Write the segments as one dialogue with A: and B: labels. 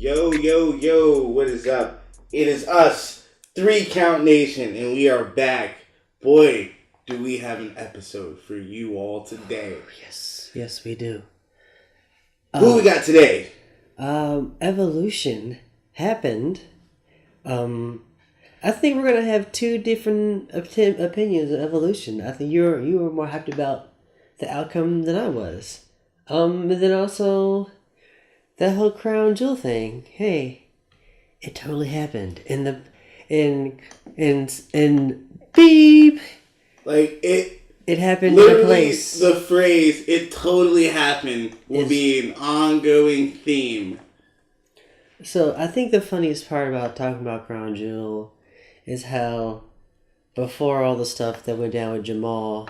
A: Yo, yo, yo, what is up? It is us, 3 Count Nation, and we are back. Boy, do we have an episode for you all today.
B: Yes, we do.
A: Who we got today?
B: Evolution happened. I think we're gonna have two different opinions of evolution. I think you were more hyped about the outcome than I was. And then also that whole crown jewel thing. Hey, it totally happened. And beep.
A: Like
B: it happened
A: literally
B: in a place.
A: The phrase "it totally happened" will be an ongoing theme.
B: So I think the funniest part about talking about crown jewel is how before all the stuff that went down with Jamal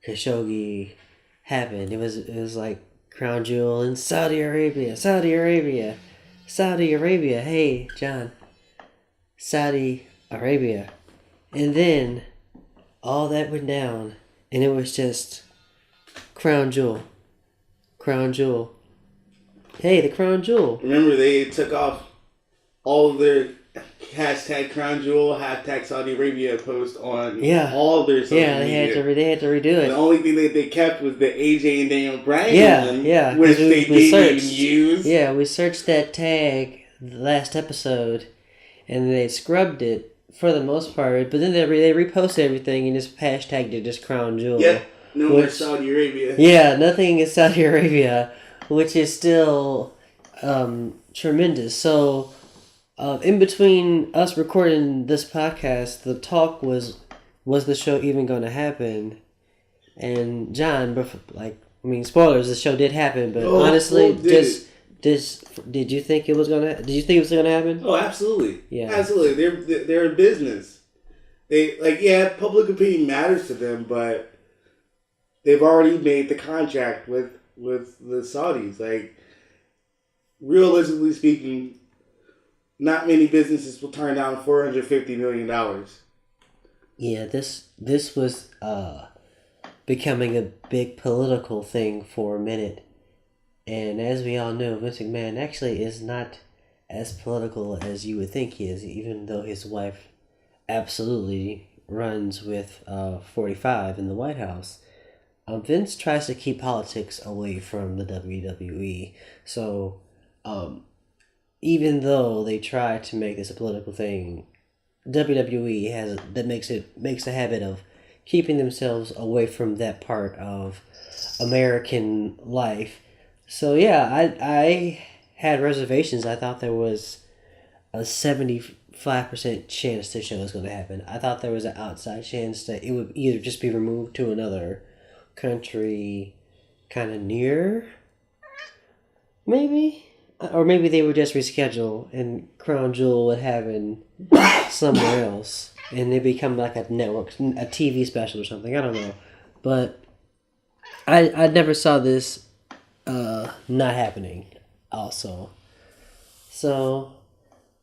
B: Khashoggi happened, it was like crown jewel in Saudi Arabia. Hey, John. Saudi Arabia. And then all that went down and it was just crown jewel. Hey, the crown jewel.
A: Remember, they took off all of their hashtag crown jewel, hashtag Saudi Arabia post on all their social media.
B: They had to redo it.
A: The only thing that they kept was the AJ and Daniel Bryan one, which they didn't even use.
B: Yeah, we searched that tag the last episode, and they scrubbed it for the most part, but then they reposted everything and just hashtagged it just crown jewel.
A: Yep, no more Saudi Arabia.
B: Yeah, nothing in Saudi Arabia, which is still tremendous. So, in between us recording this podcast, the talk was the show even going to happen? And John, spoilers, the show did happen, but honestly, did you think it was gonna? Did you think it was gonna happen?
A: Oh, absolutely.
B: Yeah,
A: absolutely. They're in business. They public opinion matters to them, but they've already made the contract with the Saudis. Like, realistically speaking, not many businesses will turn down $450 million.
B: Yeah, this was becoming a big political thing for a minute. And as we all know, Vince McMahon actually is not as political as you would think he is, even though his wife absolutely runs with 45 in the White House. Vince tries to keep politics away from the WWE. So, even though they try to make this a political thing, WWE makes a habit of keeping themselves away from that part of American life. So yeah, I had reservations. I thought there was a 75% chance this show was going to happen. I thought there was an outside chance that it would either just be removed to another country kind of near, maybe, or maybe they would just reschedule and Crown Jewel would happen somewhere else and it become like a network, a TV special or something. I don't know, but I never saw this not happening also. So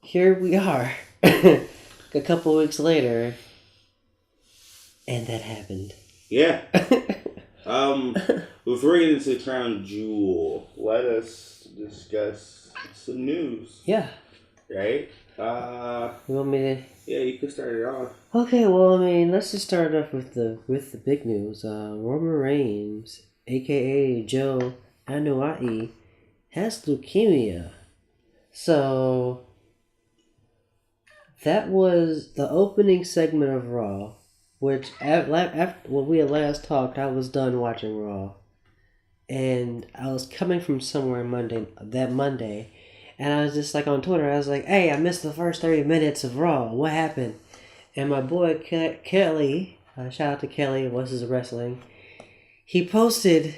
B: here we are a couple weeks later and that happened.
A: Yeah. Before we get into Crown Jewel, let us discuss some news.
B: Yeah.
A: Right?
B: You want me to?
A: Yeah, you can start it off.
B: Okay, well, let's just start off with the big news. Roman Reigns, aka Joe Anuai, has leukemia. So that was the opening segment of Raw, which after when we had last talked, I was done watching Raw, and I was coming from somewhere that Monday, and I was just like on Twitter. I was like, "Hey, I missed the first 30 minutes of Raw. What happened?" And my boy Kelly, shout out to Kelly, Voices of Wrestling, he posted,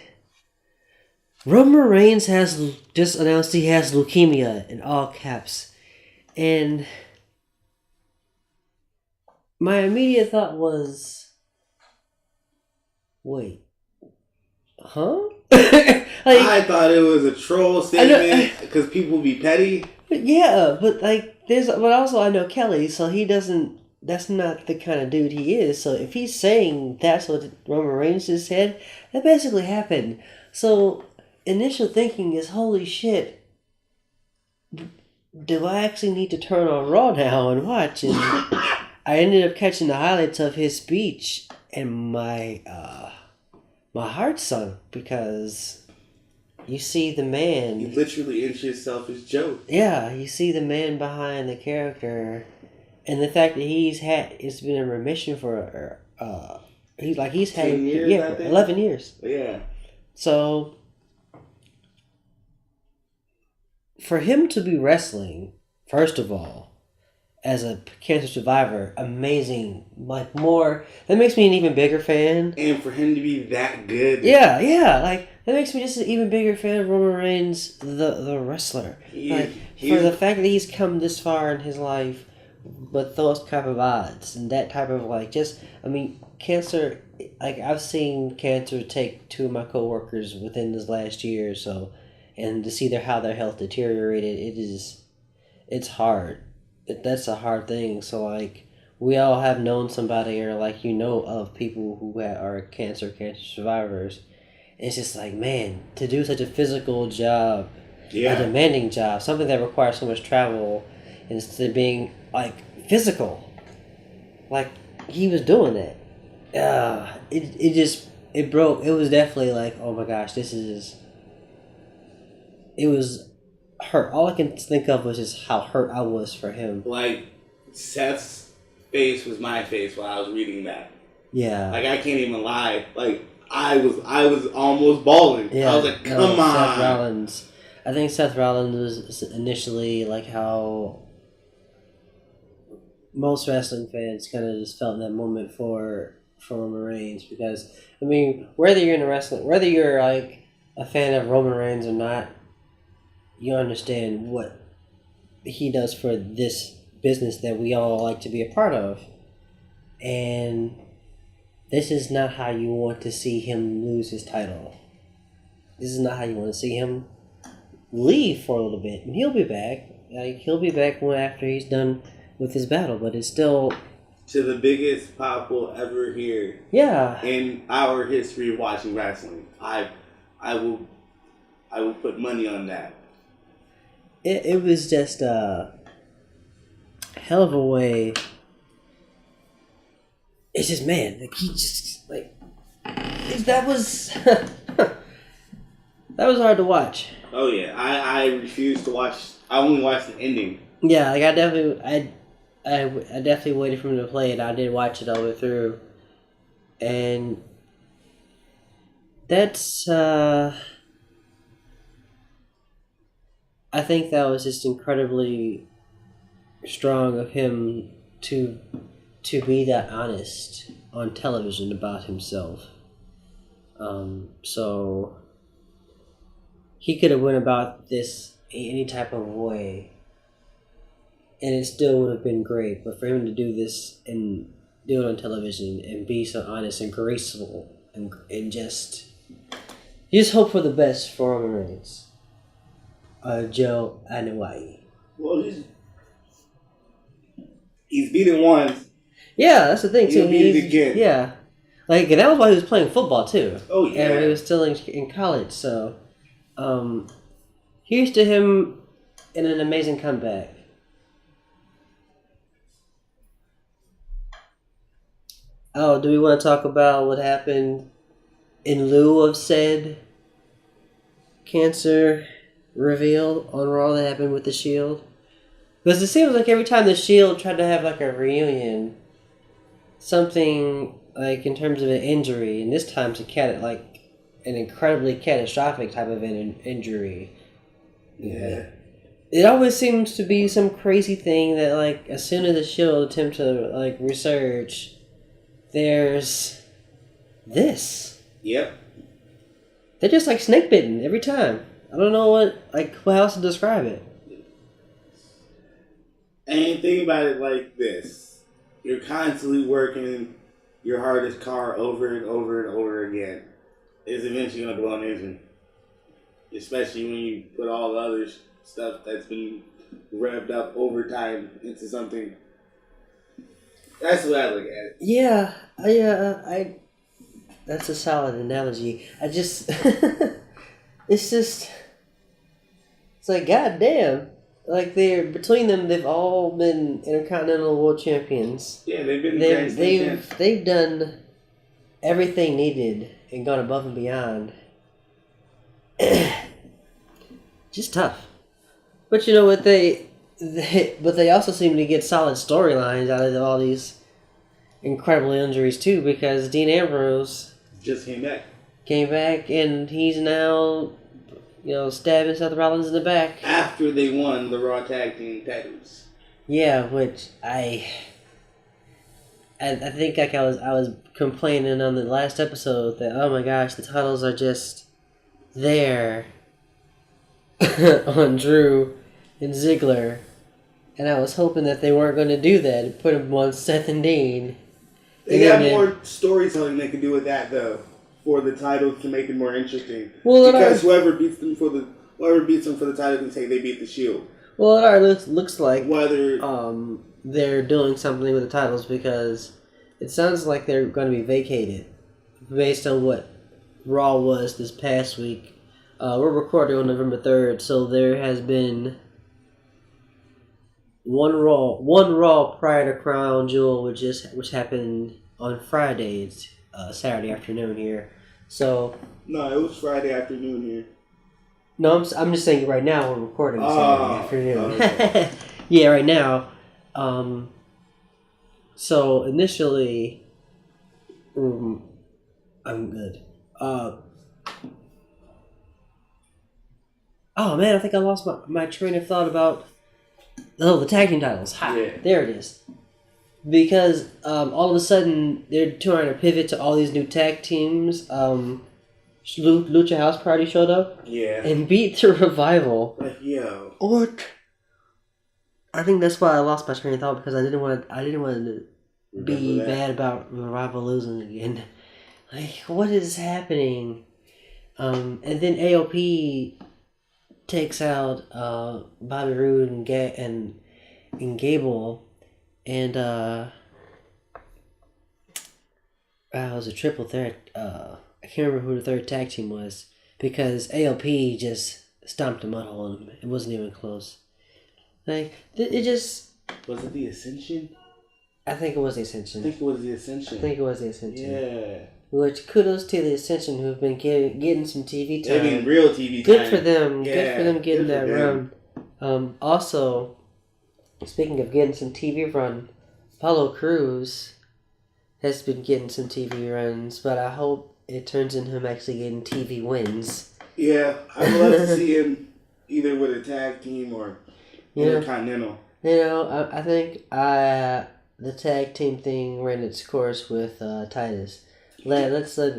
B: Roman Reigns has just announced he has leukemia in all caps. And my immediate thought was, wait, huh?
A: I thought it was a troll statement because people be petty.
B: Yeah, but also I know Kelly, so he doesn't. That's not the kind of dude he is. So if he's saying that's what Roman Reigns just said, that basically happened. So initial thinking is, holy shit, do I actually need to turn on Raw now and watch? And I ended up catching the highlights of his speech, and my heart sunk because you see the man.
A: You literally inch yourself as Joe.
B: Yeah, you see the man behind the character, and the fact that it's been in remission for he's had
A: 10 years,
B: yeah, 11 years.
A: Yeah.
B: So for him to be wrestling, first of all, as a cancer survivor, amazing. Like more, that makes me an even bigger fan.
A: And for him to be that good.
B: Yeah, like that makes me just an even bigger fan of Roman Reigns, the wrestler. For the fact that he's come this far in his life with those type of odds and that type of cancer. Like I've seen cancer take two of my coworkers within this last year or so, and to see how their health deteriorated, it's hard. That's a hard thing. So like we all have known somebody or of people who are cancer survivors. It's just like, man, to do such a physical job, a demanding job, something that requires so much travel, instead of being like physical, like he was doing that. It broke. It was definitely like, oh my gosh, it was hurt. All I can think of was just how hurt I was for him.
A: Like Seth's face was my face while I was reading that.
B: Yeah.
A: Like I can't even lie. Like I was almost bawling. Yeah, I was like, come on.
B: Seth Rollins. I think Seth Rollins was initially like how most wrestling fans kind of just felt in that moment for Roman Reigns, because whether you're into wrestling, whether you're like a fan of Roman Reigns or not, you understand what he does for this business that we all like to be a part of. And this is not how you want to see him lose his title. This is not how you want to see him leave for a little bit. And he'll be back. He'll be back after he's done with his battle, but it's still...
A: to the biggest pop we'll ever hear.
B: Yeah.
A: In our history of watching wrestling. I will put money on that.
B: It was just a hell of a way. It's just, man, like he just that was that was hard to watch.
A: Oh yeah, I refused to watch. I only watched the ending.
B: Yeah, like I definitely waited for him to play it. I did watch it all the way through, and that's I think that was just incredibly strong of him to be that honest on television about himself. So he could have went about this any type of way, and it still would have been great. But for him to do this and do it on television and be so honest and graceful and just hope for the best for Roman Reigns. Joe Anawai.
A: Well, he's beaten once.
B: Yeah, that's the thing too.
A: He'll beat it again.
B: Yeah, and that was why he was playing football too.
A: Oh yeah,
B: and he was still in college. So, here's to him in an amazing comeback. Oh, do we want to talk about what happened in lieu of said cancer reveal on Raw that happened with the Shield? Because it seems like every time the Shield tried to have like a reunion, something like in terms of an injury, and this time it's an incredibly catastrophic type of injury.
A: Yeah.
B: It always seems to be some crazy thing that like as soon as the Shield attempt to like resurge, there's this.
A: Yep.
B: They're just like snake bitten every time. I don't know how else to describe it.
A: And think about it like this. You're constantly working your hardest car over and over and over again. It's eventually going to blow an engine. Especially when you put all the other stuff that's been revved up over time into something. That's what I look at it.
B: Yeah. That's a solid analogy. It's like, goddamn. like between them, they've all been Intercontinental World Champions.
A: Yeah, they've been
B: they've done everything needed and gone above and beyond. Just tough. But you know what but they also seem to get solid storylines out of all these incredible injuries too, because Dean Ambrose
A: just
B: came back and he's now, stabbing Seth Rollins in the back
A: after they won the Raw Tag Team titles.
B: Yeah, which I think like I was complaining on the last episode that, oh my gosh, the titles are just there on Drew and Ziggler, and I was hoping that they weren't going to do that and put them on Seth and Dean.
A: They got more storytelling they can do with that though, for the titles to make it more interesting. Well, because whoever beats them for the title can say they beat the Shield.
B: Well, it already looks like
A: whether
B: they're doing something with the titles, because it sounds like they're going to be vacated based on what Raw was this past week. We're recording on November 3rd, so there has been one Raw prior to Crown Jewel, which happened on Friday. It's Saturday afternoon here. So
A: no, it was Friday afternoon here.
B: No, I'm just saying right now we're recording Saturday afternoon. Okay. Yeah, right now. So initially, I'm good. Oh man, I think I lost my train of thought about the tag team titles. Ha, yeah. There it is. Because all of a sudden they're trying to pivot to all these new tag teams. Lucha House Party showed up.
A: Yeah.
B: And beat the Revival.
A: Yo.
B: What? I think that's why I lost my train of thought, because I didn't want to be bad about Revival losing again. Like, what is happening? And then AOP takes out Bobby Roode and Gable, and it was a triple threat. I can't remember who the third tag team was, because AOP just stomped a mud hole in them. It wasn't even close. Like, it just...
A: Was it the Ascension?
B: I think it was the Ascension.
A: Yeah.
B: Which, kudos to the Ascension, who've been getting some TV time.
A: They've been real TV time.
B: Good for them. Yeah, good for them getting that run. Also, speaking of getting some TV run, Apollo Crews has been getting some TV runs, but I hope it turns into him actually getting TV wins.
A: Yeah, I would love to see him either with a tag team or Intercontinental.
B: I think the tag team thing ran its course with Titus. Let's let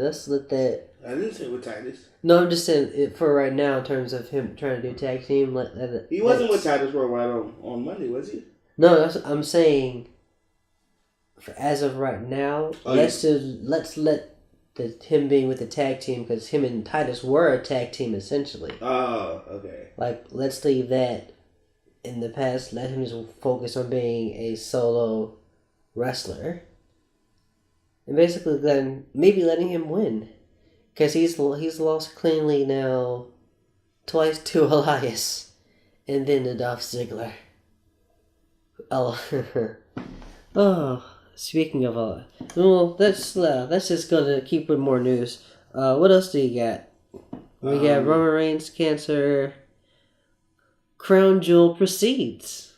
B: that.
A: I didn't say with Titus.
B: No, I'm just saying it for right now in terms of him trying to do tag team.
A: He wasn't with Titus Worldwide on Monday, was he?
B: No, I'm saying. As of right now, let's let him being with the tag team, because him and Titus were a tag team essentially.
A: Oh, okay.
B: Like, let's leave that in the past. Let him just focus on being a solo wrestler, and basically letting him win, because he's lost cleanly now, twice to Elias, and then to Dolph Ziggler. Oh. Speaking of let's just go to keep with more news. What else do you got? We got Roman Reigns cancer. Crown Jewel proceeds.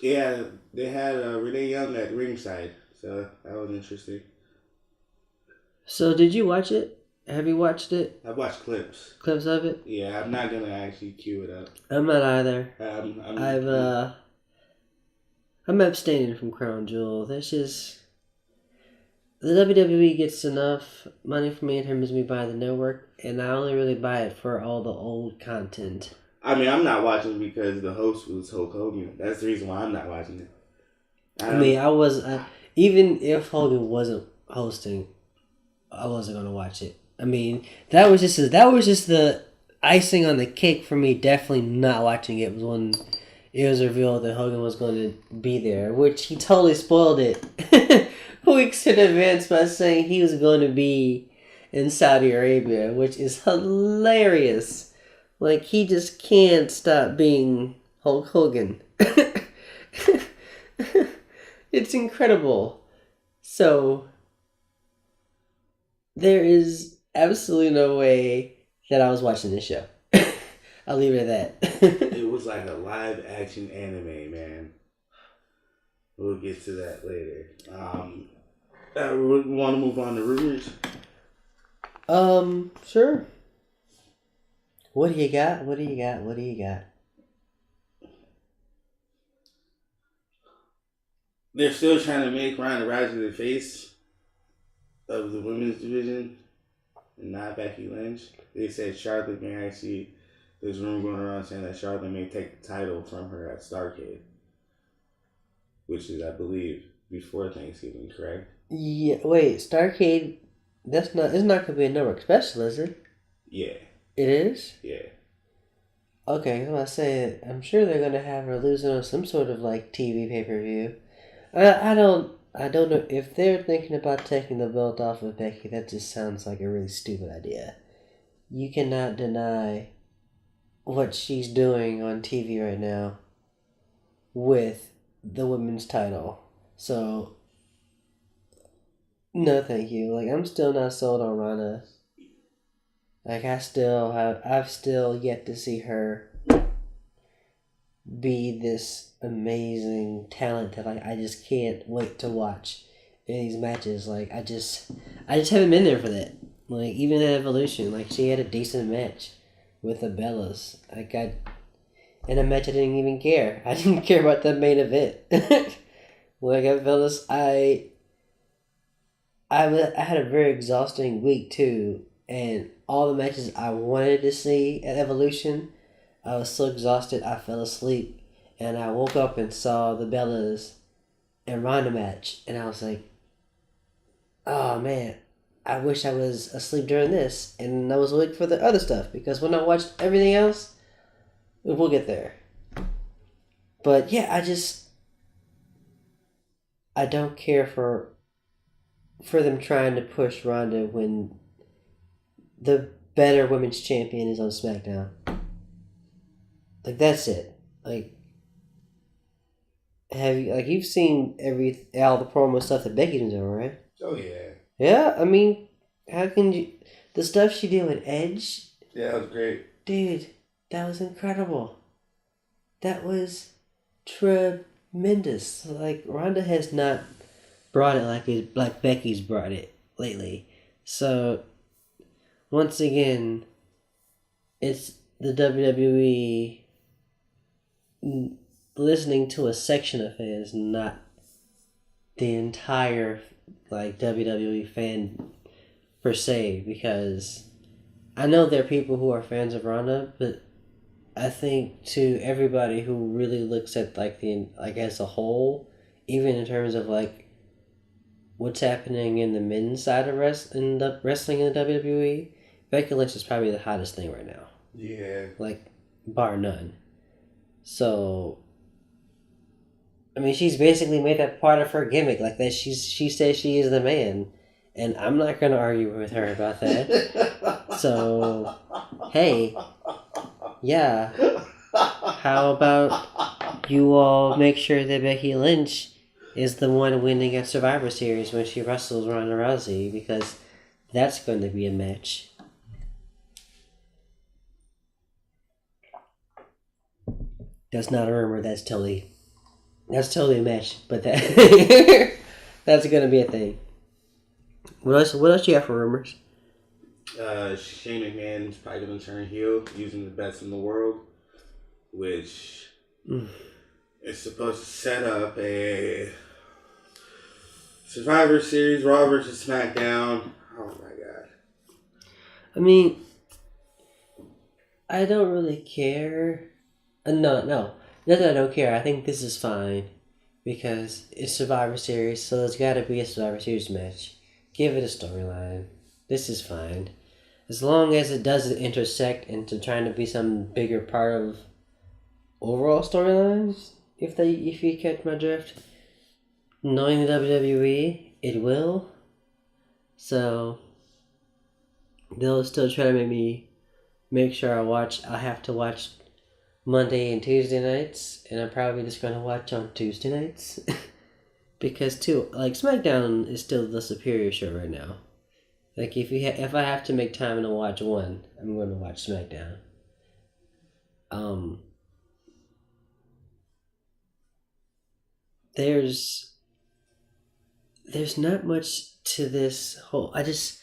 A: Yeah, they had Renee Young at ringside, so that was interesting.
B: So did you watch it? Have you watched it?
A: I've watched clips.
B: Clips of it?
A: Yeah, I'm not gonna actually queue it up.
B: I'm not either. I'm abstaining from Crown Jewel. That's just... The WWE gets enough money from me in terms of me buying the network, and I only really buy it for all the old content.
A: I mean, I'm not watching because the host was Hulk Hogan. That's the reason why I'm not watching it.
B: Even if Hogan wasn't hosting, I wasn't going to watch it. I mean, that was just the icing on the cake for me. Definitely not watching it was when it was revealed that Hogan was going to be there, which he totally spoiled it weeks in advance by saying he was going to be in Saudi Arabia, which is hilarious. Like, he just can't stop being Hulk Hogan. It's incredible. So, there is absolutely no way that I was watching this show. I'll leave it at that.
A: It was like a live action anime, man. We'll get to that later. We want to move on to rumors?
B: Sure. What do you got? What do you got? What do you got?
A: They're still trying to make Ronda Rousey the face of the women's division and not Becky Lynch. They said Charlotte may actually, there's a rumor going around saying that Charlotte may take the title from her at Starrcade, which is, I believe, before Thanksgiving, correct?
B: Yeah, wait, Starrcade, it's not going to be a network special, is it?
A: Yeah.
B: It is?
A: Yeah.
B: Okay, well, I say, I'm sure they're going to have her losing on some sort of, like, TV pay-per-view. I don't know if they're thinking about taking the belt off of Becky. That just sounds like a really stupid idea. You cannot deny what she's doing on TV right now with the women's title. So, no, thank you. Like, I'm still not sold on Ronda. Like, I've still yet to see her be this amazing talent that I just can't wait to watch in these matches. Like, I just haven't been there for that. Like, even at Evolution, like, she had a decent match with the Bellas. Like, in a match I didn't even care. I didn't care about the main event. Like, at Bellas, I had a very exhausting week too, and all the matches I wanted to see at Evolution, I was so exhausted I fell asleep, and I woke up and saw the Bellas and Ronda match, and I was like, oh man, I wish I was asleep during this, and I was awake for the other stuff, because when I watched everything else, we'll get there. But yeah, I don't care for them trying to push Ronda when the better women's champion is on SmackDown. Like, that's it. Like, you've seen all the promo stuff that Becky's been doing, right?
A: Oh yeah.
B: Yeah, I mean, how can you, the stuff she did with Edge?
A: Yeah, that was great.
B: Dude, that was incredible. That was tremendous. Like, Ronda has not brought it like Becky's brought it lately. So, once again, it's the WWE listening to a section of fans, not the entire WWE fan per se, because I know there are people who are fans of Ronda, but I think to everybody who really looks at as a whole, even in terms of what's happening in the men's side of wrestling in the WWE, Becky Lynch is probably the hottest thing right now.
A: Yeah.
B: Bar none. So, I mean, she's basically made that part of her gimmick. Like that, she says she is the man, and I'm not gonna argue with her about that. So, hey, yeah. How about you all make sure that Becky Lynch is the one winning at Survivor Series when she wrestles Ronda Rousey, because that's going to be a match. That's not a rumor. That's totally a match. But that that's gonna be a thing. What else you got for rumors?
A: Shane McMahon's probably gonna turn heel using the best in the world, which is supposed to set up a Survivor Series, Raw versus SmackDown. Oh my god.
B: I mean, I don't really care. No, not that I don't care. I think this is fine because it's Survivor Series, so there's got to be a Survivor Series match. Give it a storyline. This is fine, as long as it doesn't intersect into trying to be some bigger part of overall storylines. If you catch my drift, knowing the WWE, it will. So they'll still try to make sure I have to watch Monday and Tuesday nights, and I'm probably just gonna watch on Tuesday nights because too, like SmackDown is still the superior show right now. Like if I have to make time to watch one, I'm gonna watch SmackDown. Um, there's there's not much to this whole. I just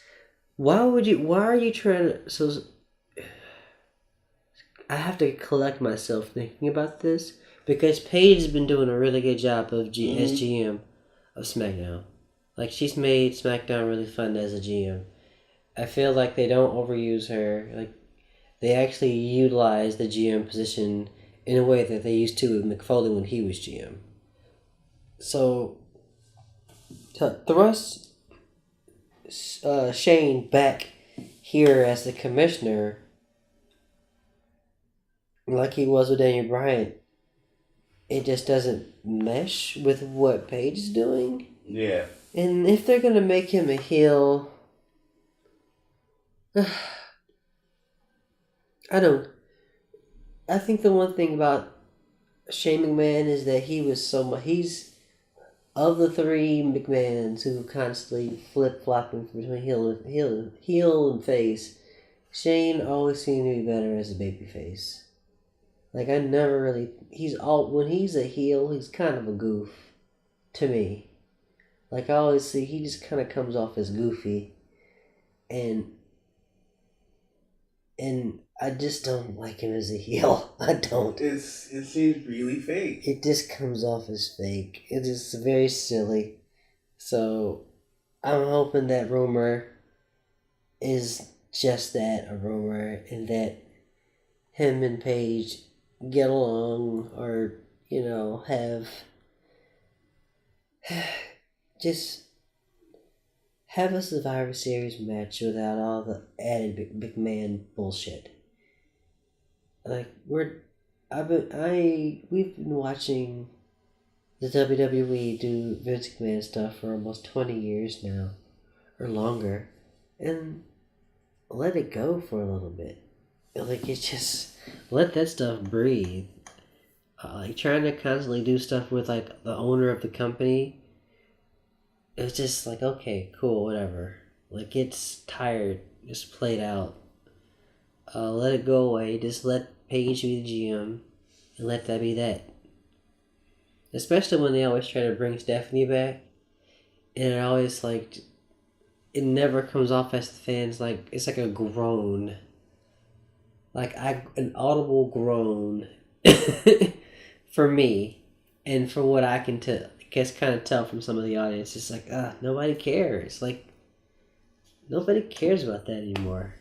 B: why are you trying to so I have to collect myself thinking about this because Paige has been doing a really good job of as
A: Mm-hmm.
B: GM of SmackDown. Like she's made SmackDown really fun as a GM. I feel like they don't overuse her. Like they actually utilize the GM position in a way that they used to with McFoley when he was GM. So to thrust Shane back here as the commissioner, like he was with Daniel Bryan, it just doesn't mesh with what Paige is doing.
A: Yeah.
B: And if they're gonna make him a heel, I don't. I think the one thing about Shane McMahon is that he was so much. He's of the three McMahons who constantly flip flopping between heel and face. Shane always seemed to be better as a babyface. Like I never really. He's all when he's a heel, he's kind of a goof to me. Like I always see, he just kind of comes off as goofy, and I just don't like him as a heel. I don't.
A: It seems really fake.
B: It just comes off as fake. It is very silly. So I'm hoping that rumor is just that, a rumor, and that him and Paige get along, or have just have a Survivor Series match without all the added big man bullshit. Like we've been watching the WWE do Vince McMahon stuff for almost 20 years now, or longer, and let it go for a little bit. Like it's just let that stuff breathe. Like trying to constantly do stuff with like the owner of the company, it's just like okay, cool, whatever. Like it's tired, just played out. Let it go away. Just let Paige be the GM, and let that be that. Especially when they always try to bring Stephanie back, and it always like it never comes off as the fans like it's like a groan, like an audible groan for me, and for what I can kind of tell from some of the audience. It's like nobody cares. Like nobody cares about that anymore.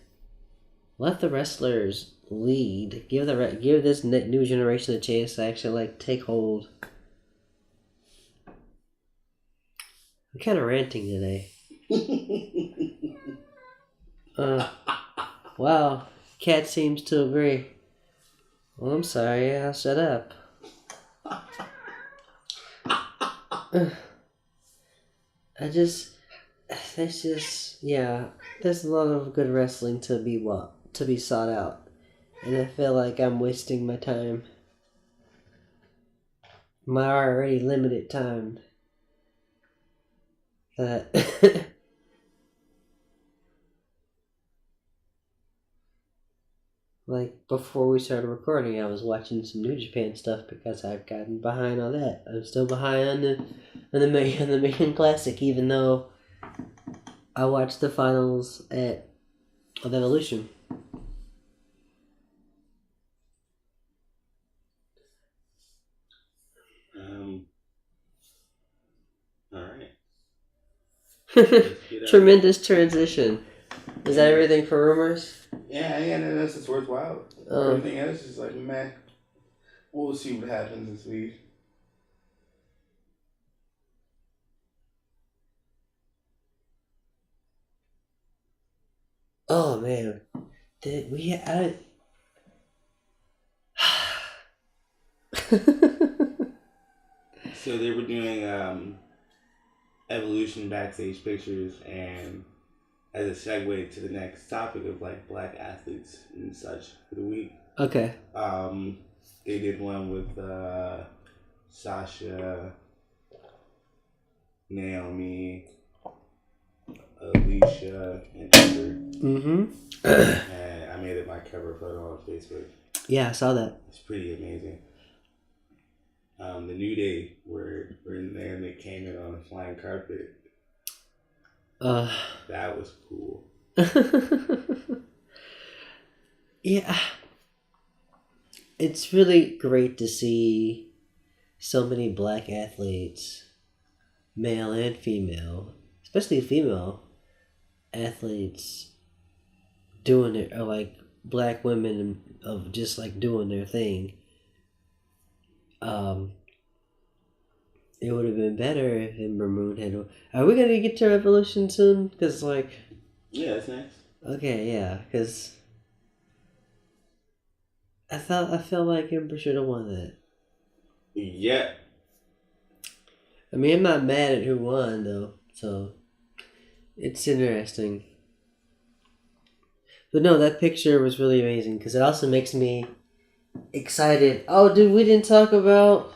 B: Let the wrestlers lead. Give this new generation a chance to actually like take hold. I'm kind of ranting today. Wow. Cat seems to agree. Well, I'm sorry. I'll shut up. There's a lot of good wrestling to be sought out, and I feel like I'm wasting my time, my already limited time. That like before we started recording, I was watching some New Japan stuff because I've gotten behind on that. I'm still behind on the Main Classic, even though I watched the finals of Evolution.
A: All right.
B: Tremendous transition. Is that everything for rumors?
A: Yeah, that's just worthwhile. Everything else is like, man, we'll see what happens this week.
B: Oh man, did we?
A: So they were doing Evolution backstage pictures, and as a segue to the next topic of like black athletes and such for the week.
B: Okay.
A: They did one with Sasha, Naomi, Alicia, and Amber.
B: Mm-hmm.
A: And I made it my cover photo on Facebook.
B: Yeah, I saw that.
A: It's pretty amazing. The New Day were in there and they came in on a flying carpet. That was cool.
B: Yeah. It's really great to see so many black athletes, male and female, especially female athletes, doing it, or like black women of just like doing their thing. It would have been better if Ember Moon had. Are we gonna get to Revolution soon? Because like.
A: Yeah, that's nice.
B: Okay, yeah, because I felt like Ember should have won that.
A: Yeah.
B: I mean, I'm not mad at who won though, so it's interesting. But no, that picture was really amazing because it also makes me excited. Oh, dude, we didn't talk about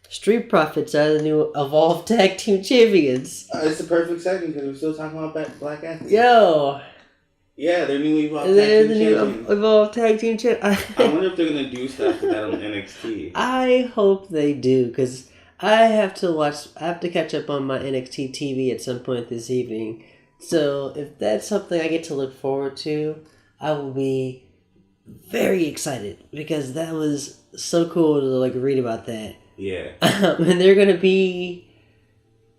B: Street Profits are the new Evolved Tag Team Champions.
A: It's the perfect second because we're still talking about black athletes.
B: Yo.
A: Yeah, they're new Evolved
B: They're
A: Tag
B: the
A: Team
B: new
A: champions.
B: Evolved Tag Team Champions.
A: I wonder if they're going to do stuff with that on NXT.
B: I hope they do, because I have to catch up on my NXT TV at some point this evening. So if that's something I get to look forward to, I will be very excited, because that was so cool to like read about that.
A: Yeah.
B: And they're going to be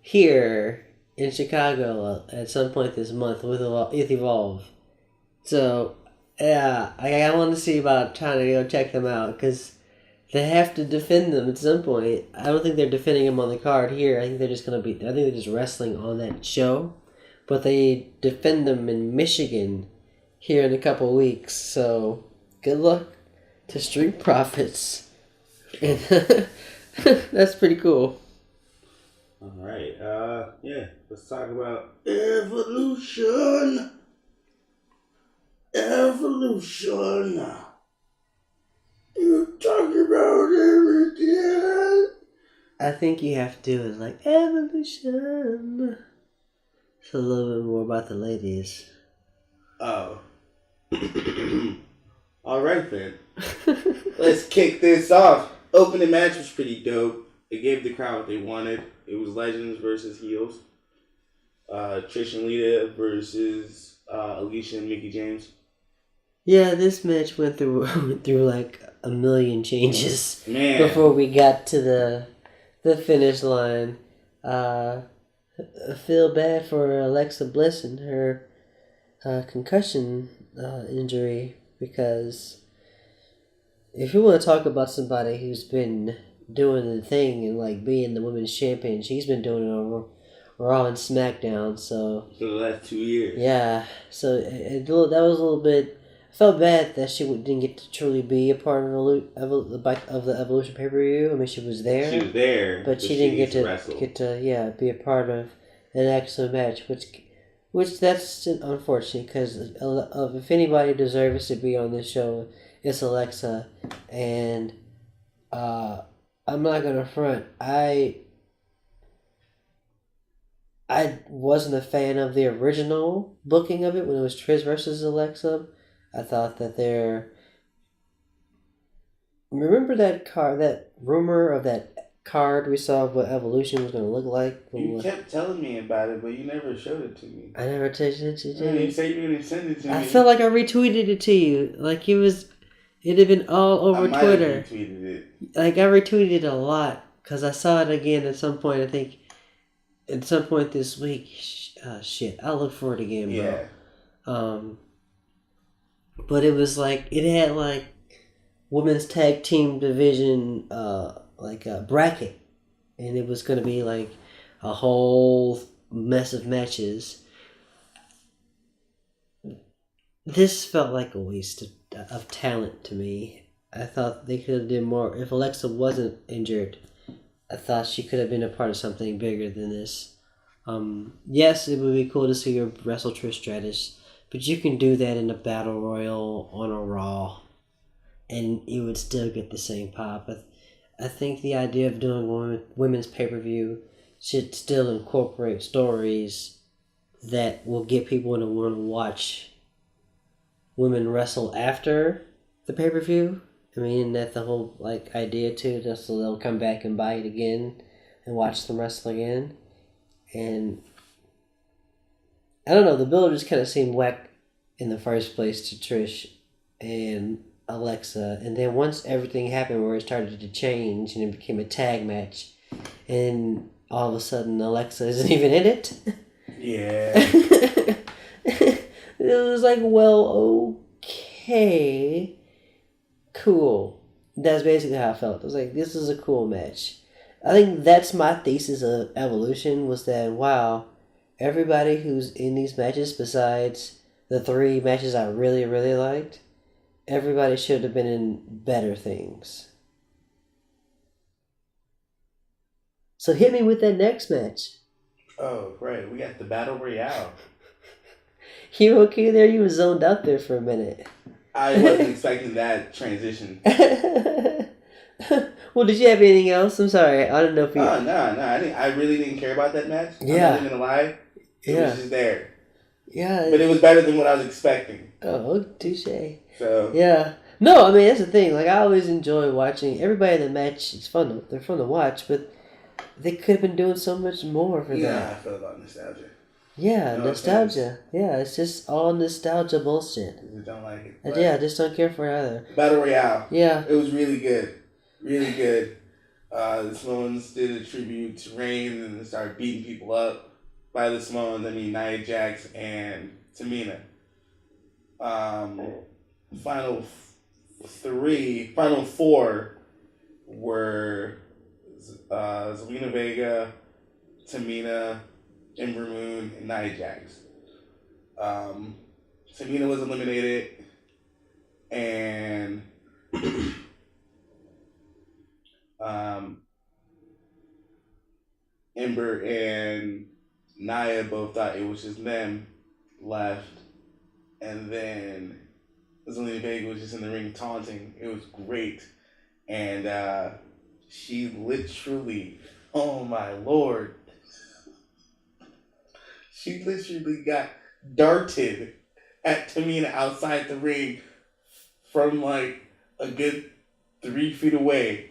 B: here in Chicago at some point this month with Evolve. So, yeah, I want to see about trying to go check them out, because they have to defend them at some point. I don't think they're defending them on the card here. I think they're just wrestling on that show. But they defend them in Michigan here in a couple weeks. So, good luck to Street Profits. And that's pretty cool.
A: All right. Yeah. Let's talk about Evolution. Evolution. You talk about everything.
B: I think you have to do it like Evolution. It's a little bit more about the ladies.
A: Oh. All right then. Let's kick this off. Opening match was pretty dope. It gave the crowd what they wanted. It was Legends versus Heels. Trish and Lita versus Alicia and Mickie James.
B: Yeah, this match went through like a million changes before we got to the finish line. I feel bad for Alexa Bliss and her concussion injury, because if you want to talk about somebody who's been doing the thing and like being the women's champion, she's been doing it on Raw and SmackDown. So
A: for the last 2 years.
B: Yeah, so that was a little bit. I felt bad that she didn't get to truly be a part of the Evolution pay-per-view. I mean, she was there.
A: She was there,
B: but she didn't get to be a part of an excellent match, which that's unfortunate, because if anybody deserves to be on this show, it's Alexa. And I'm not gonna front. I wasn't a fan of the original booking of it when it was Trish versus Alexa. I thought that remember that rumor of that card we saw of what Evolution was going to look like?
A: You kept telling me about it, but you never showed it to me.
B: I never touched it to you.
A: You said you were going to send it to me.
B: I felt like I retweeted it to you. Like it had been all over Twitter.
A: I retweeted it.
B: Like I retweeted it a lot, because I saw it again at some point, I think, at some point this week. Shit, I'll look for it again, bro.
A: Yeah.
B: But it was like, it had like women's tag team division bracket, and it was going to be like a whole mess of matches. This felt like a waste of talent to me. I thought they could have done more. If Alexa wasn't injured, I thought she could have been a part of something bigger than this. Yes, it would be cool to see her wrestle Trish Stratus, but you can do that in a battle royal on a Raw, and you would still get the same pop. But I think the idea of doing women's pay-per-view should still incorporate stories that will get people to want to watch women wrestle after the pay-per-view. I mean, that's the whole like idea too, just so they'll come back and buy it again and watch them wrestle again. And I don't know, the build just kind of seemed whack in the first place to Trish and Alexa, and then once everything happened where it started to change and it became a tag match, and all of a sudden Alexa isn't even in it.
A: Yeah.
B: It was like, well, okay, cool. That's basically how I felt. I was like, this is a cool match. I think that's my thesis of Evolution, was that, wow, everybody who's in these matches, besides the 3 matches I really, really liked, everybody should have been in better things. So hit me with that next match.
A: Oh, right. We got the Battle Royale.
B: You okay there? You were zoned out there for a minute.
A: I wasn't expecting that transition.
B: Well, did you have anything else? I'm sorry. I don't know if you...
A: Oh, no. I really didn't care about that match.
B: Yeah.
A: I'm not even going to lie. It was just there.
B: Yeah.
A: But it was better than what I was expecting.
B: Oh, touche.
A: So...
B: Yeah. No, I mean, that's the thing. Like, I always enjoy watching everybody in the match. It's fun. They're fun to watch, but they could have been doing so much more for that.
A: Yeah, I feel about nostalgia.
B: Yeah, no nostalgia. Offense. Yeah, it's just all nostalgia bullshit.
A: I don't like it.
B: Yeah, I just don't care for it either.
A: Battle Royale.
B: Yeah.
A: It was really good. Really good. The Samoans did a tribute to Reigns and started beating people up. By the Samoans, I mean Nia Jax and Tamina. Final 4 were Zelina Vega, Tamina, Ember Moon, and Nia Jax. Tamina was eliminated, and Ember and Nia both thought it was just them left, and then Zelina Vega was just in the ring taunting. It was great, and she literally, oh my lord, she literally got darted at Tamina outside the ring from like a good 3 feet away.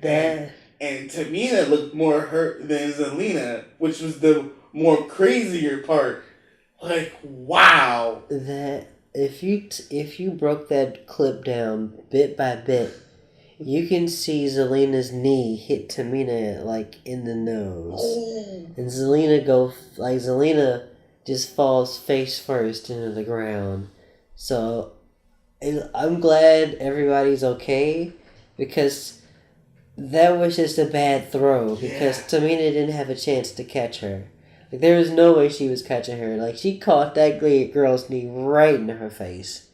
A: And Tamina looked more hurt than Zelina, which was the more crazier part. Like, wow.
B: That if you broke that clip down bit by bit, you can see Zelina's knee hit Tamina like in the nose, and Zelina just falls face first into the ground. So I'm glad everybody's okay, because that was just a bad throw, because Tamina didn't have a chance to catch her. Like, there was no way she was catching her. Like, she caught that girl's knee right in her face.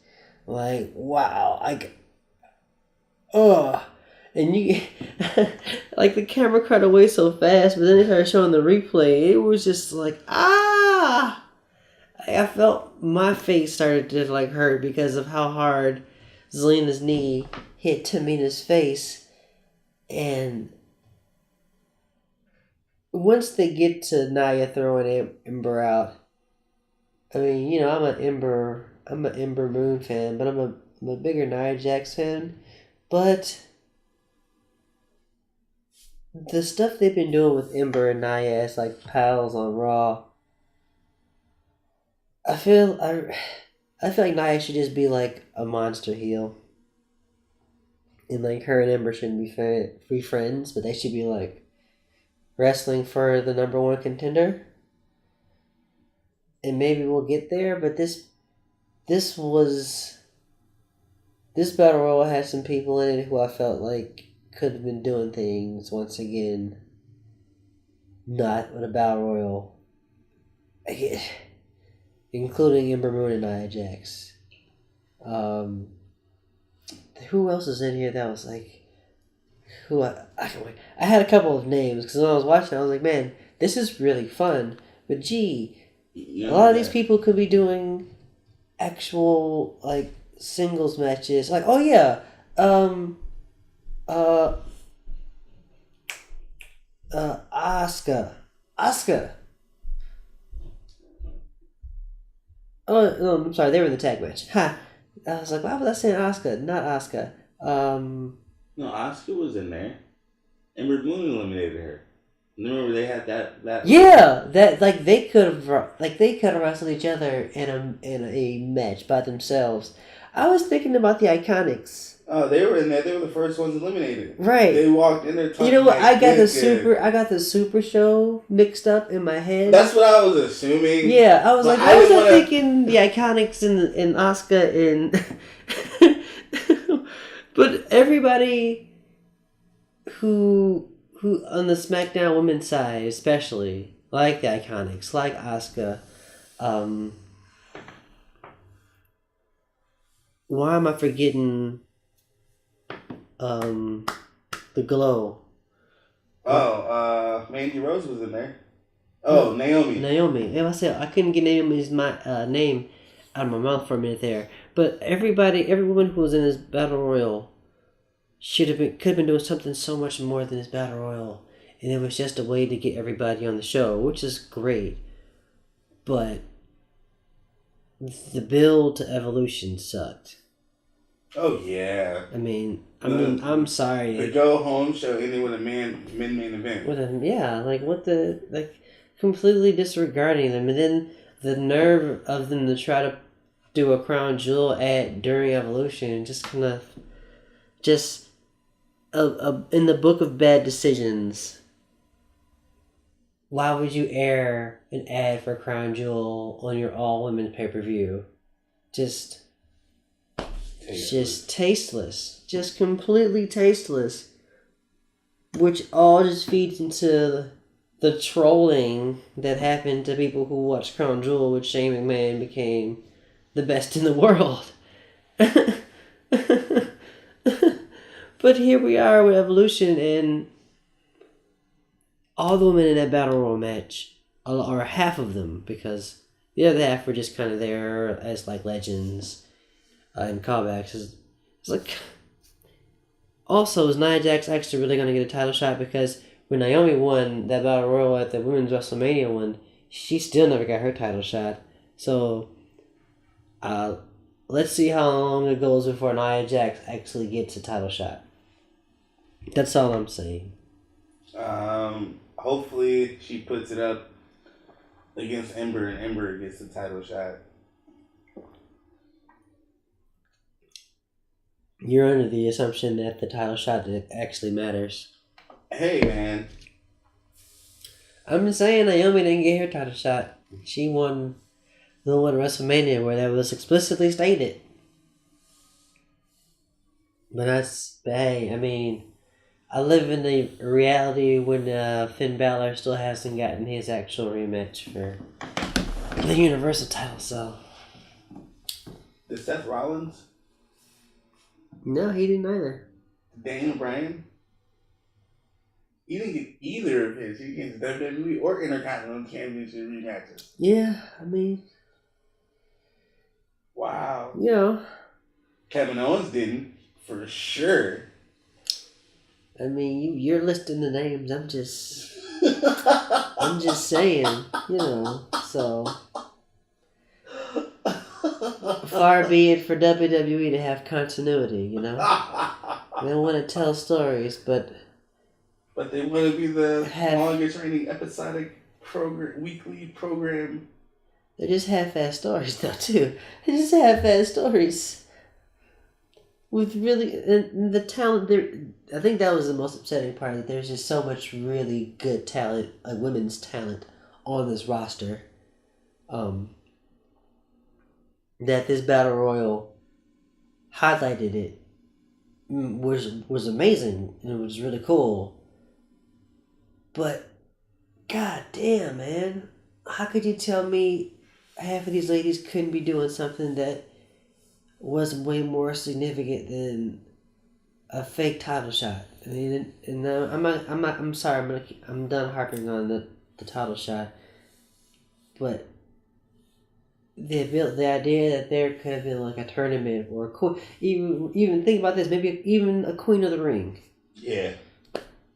B: Like, wow. And you, like, the camera cut away so fast, but then they started showing the replay. It was just like, ah! I felt my face started to, like, hurt because of how hard Zelina's knee hit Tamina's face. And once they get to Nia throwing Ember out, I mean, you know, I'm an Ember Moon fan, but I'm a bigger Nia Jax fan. But the stuff they've been doing with Ember and Nia as like pals on Raw, I feel like Nia should just be like a monster heel. And like her and Ember shouldn't be friends, but they should be like wrestling for the number 1 contender. And maybe we'll get there, but this Battle Royal has some people in it who I felt like could have been doing things once again. Not with a Battle Royal. Including Ember Moon and Nia Jax. Who else is in here that was like... I had a couple of names, because when I was watching I was like, man, this is really fun. But gee, A lot of these people could be doing actual like singles matches. Like, oh yeah, uh, Asuka. Oh no, I'm sorry, they were in the tag match. Ha! I was like, why was I saying Asuka? Not Asuka.
A: No, Oscar was in there. Ember Moon eliminated her. Remember they had that.
B: Yeah, that like they could have wrestled each other in a match by themselves. I was thinking about the Iconics.
A: Oh, they were in there. They were the first ones eliminated.
B: Right.
A: They walked in there.
B: You know what?
A: Like
B: I got the Super Show mixed up in my head.
A: That's what I was assuming.
B: Yeah, I was like, I was thinking the Iconics and Asuka and, but everybody who on the SmackDown women's side, especially like the Iconics, like Asuka, why am I forgetting? The Glow.
A: Oh, Mandy Rose was in there. Oh, no,
B: Naomi. And I said I couldn't get Naomi's name out of my mouth for a minute there. But every woman who was in this battle royal could have been doing something so much more than this battle royal, and it was just a way to get everybody on the show, which is great. But the build to Evolution sucked.
A: Oh yeah.
B: I mean, I'm sorry.
A: The go home show ended with a main event.
B: Completely disregarding them, and then the nerve of them to try to do a crown jewel ad during Evolution, and just kind of, in the book of bad decisions. Why would you air an ad for Crown Jewel on your all women pay-per-view? Just tasteless. Just completely tasteless. Which all just feeds into the trolling that happened to people who watched Crown Jewel, which Shane McMahon became the best in the world. But here we are with Evolution, and all the women in that Battle Royal match, or half of them, because the other half were just kind of there as like legends and callbacks. It's like, also, is Nia Jax actually really going to get a title shot? Because when Naomi won that Battle Royal at the Women's WrestleMania one, she still never got her title shot. So, let's see how long it goes before Nia Jax actually gets a title shot. That's all I'm saying.
A: Hopefully she puts it up against Ember and Ember gets the title shot.
B: You're under the assumption that the title shot actually matters.
A: Hey, man.
B: I'm just saying Naomi didn't get her title shot. She won the one at WrestleMania where that was explicitly stated. But hey, I mean, I live in the reality when Finn Balor still hasn't gotten his actual rematch for the Universal title, so.
A: Did Seth Rollins?
B: No, he didn't either.
A: Daniel Bryan? He didn't get either of his. He gets WWE or Intercontinental Championship rematches.
B: Yeah, I mean.
A: Wow.
B: Yeah.
A: Kevin Owens didn't, for sure.
B: I mean, you're listing the names. I'm just saying, so. Far be it for WWE to have continuity, They don't want to tell stories, but
A: they want to be the longest running episodic weekly program.
B: They're just half-ass stories now, too. They're just half-ass stories. With really, and the talent there, I think that was the most upsetting part, that there's just so much really good talent, women's talent on this roster. That this Battle Royal highlighted it was amazing, and it was really cool. But, god damn, man. How could you tell me half of these ladies couldn't be doing something that was way more significant than a fake title shot? I mean, and I'm sorry, I'm done harping on the title shot. But the idea that there could have been like a tournament or even think about this, maybe even a Queen of the Ring.
A: Yeah.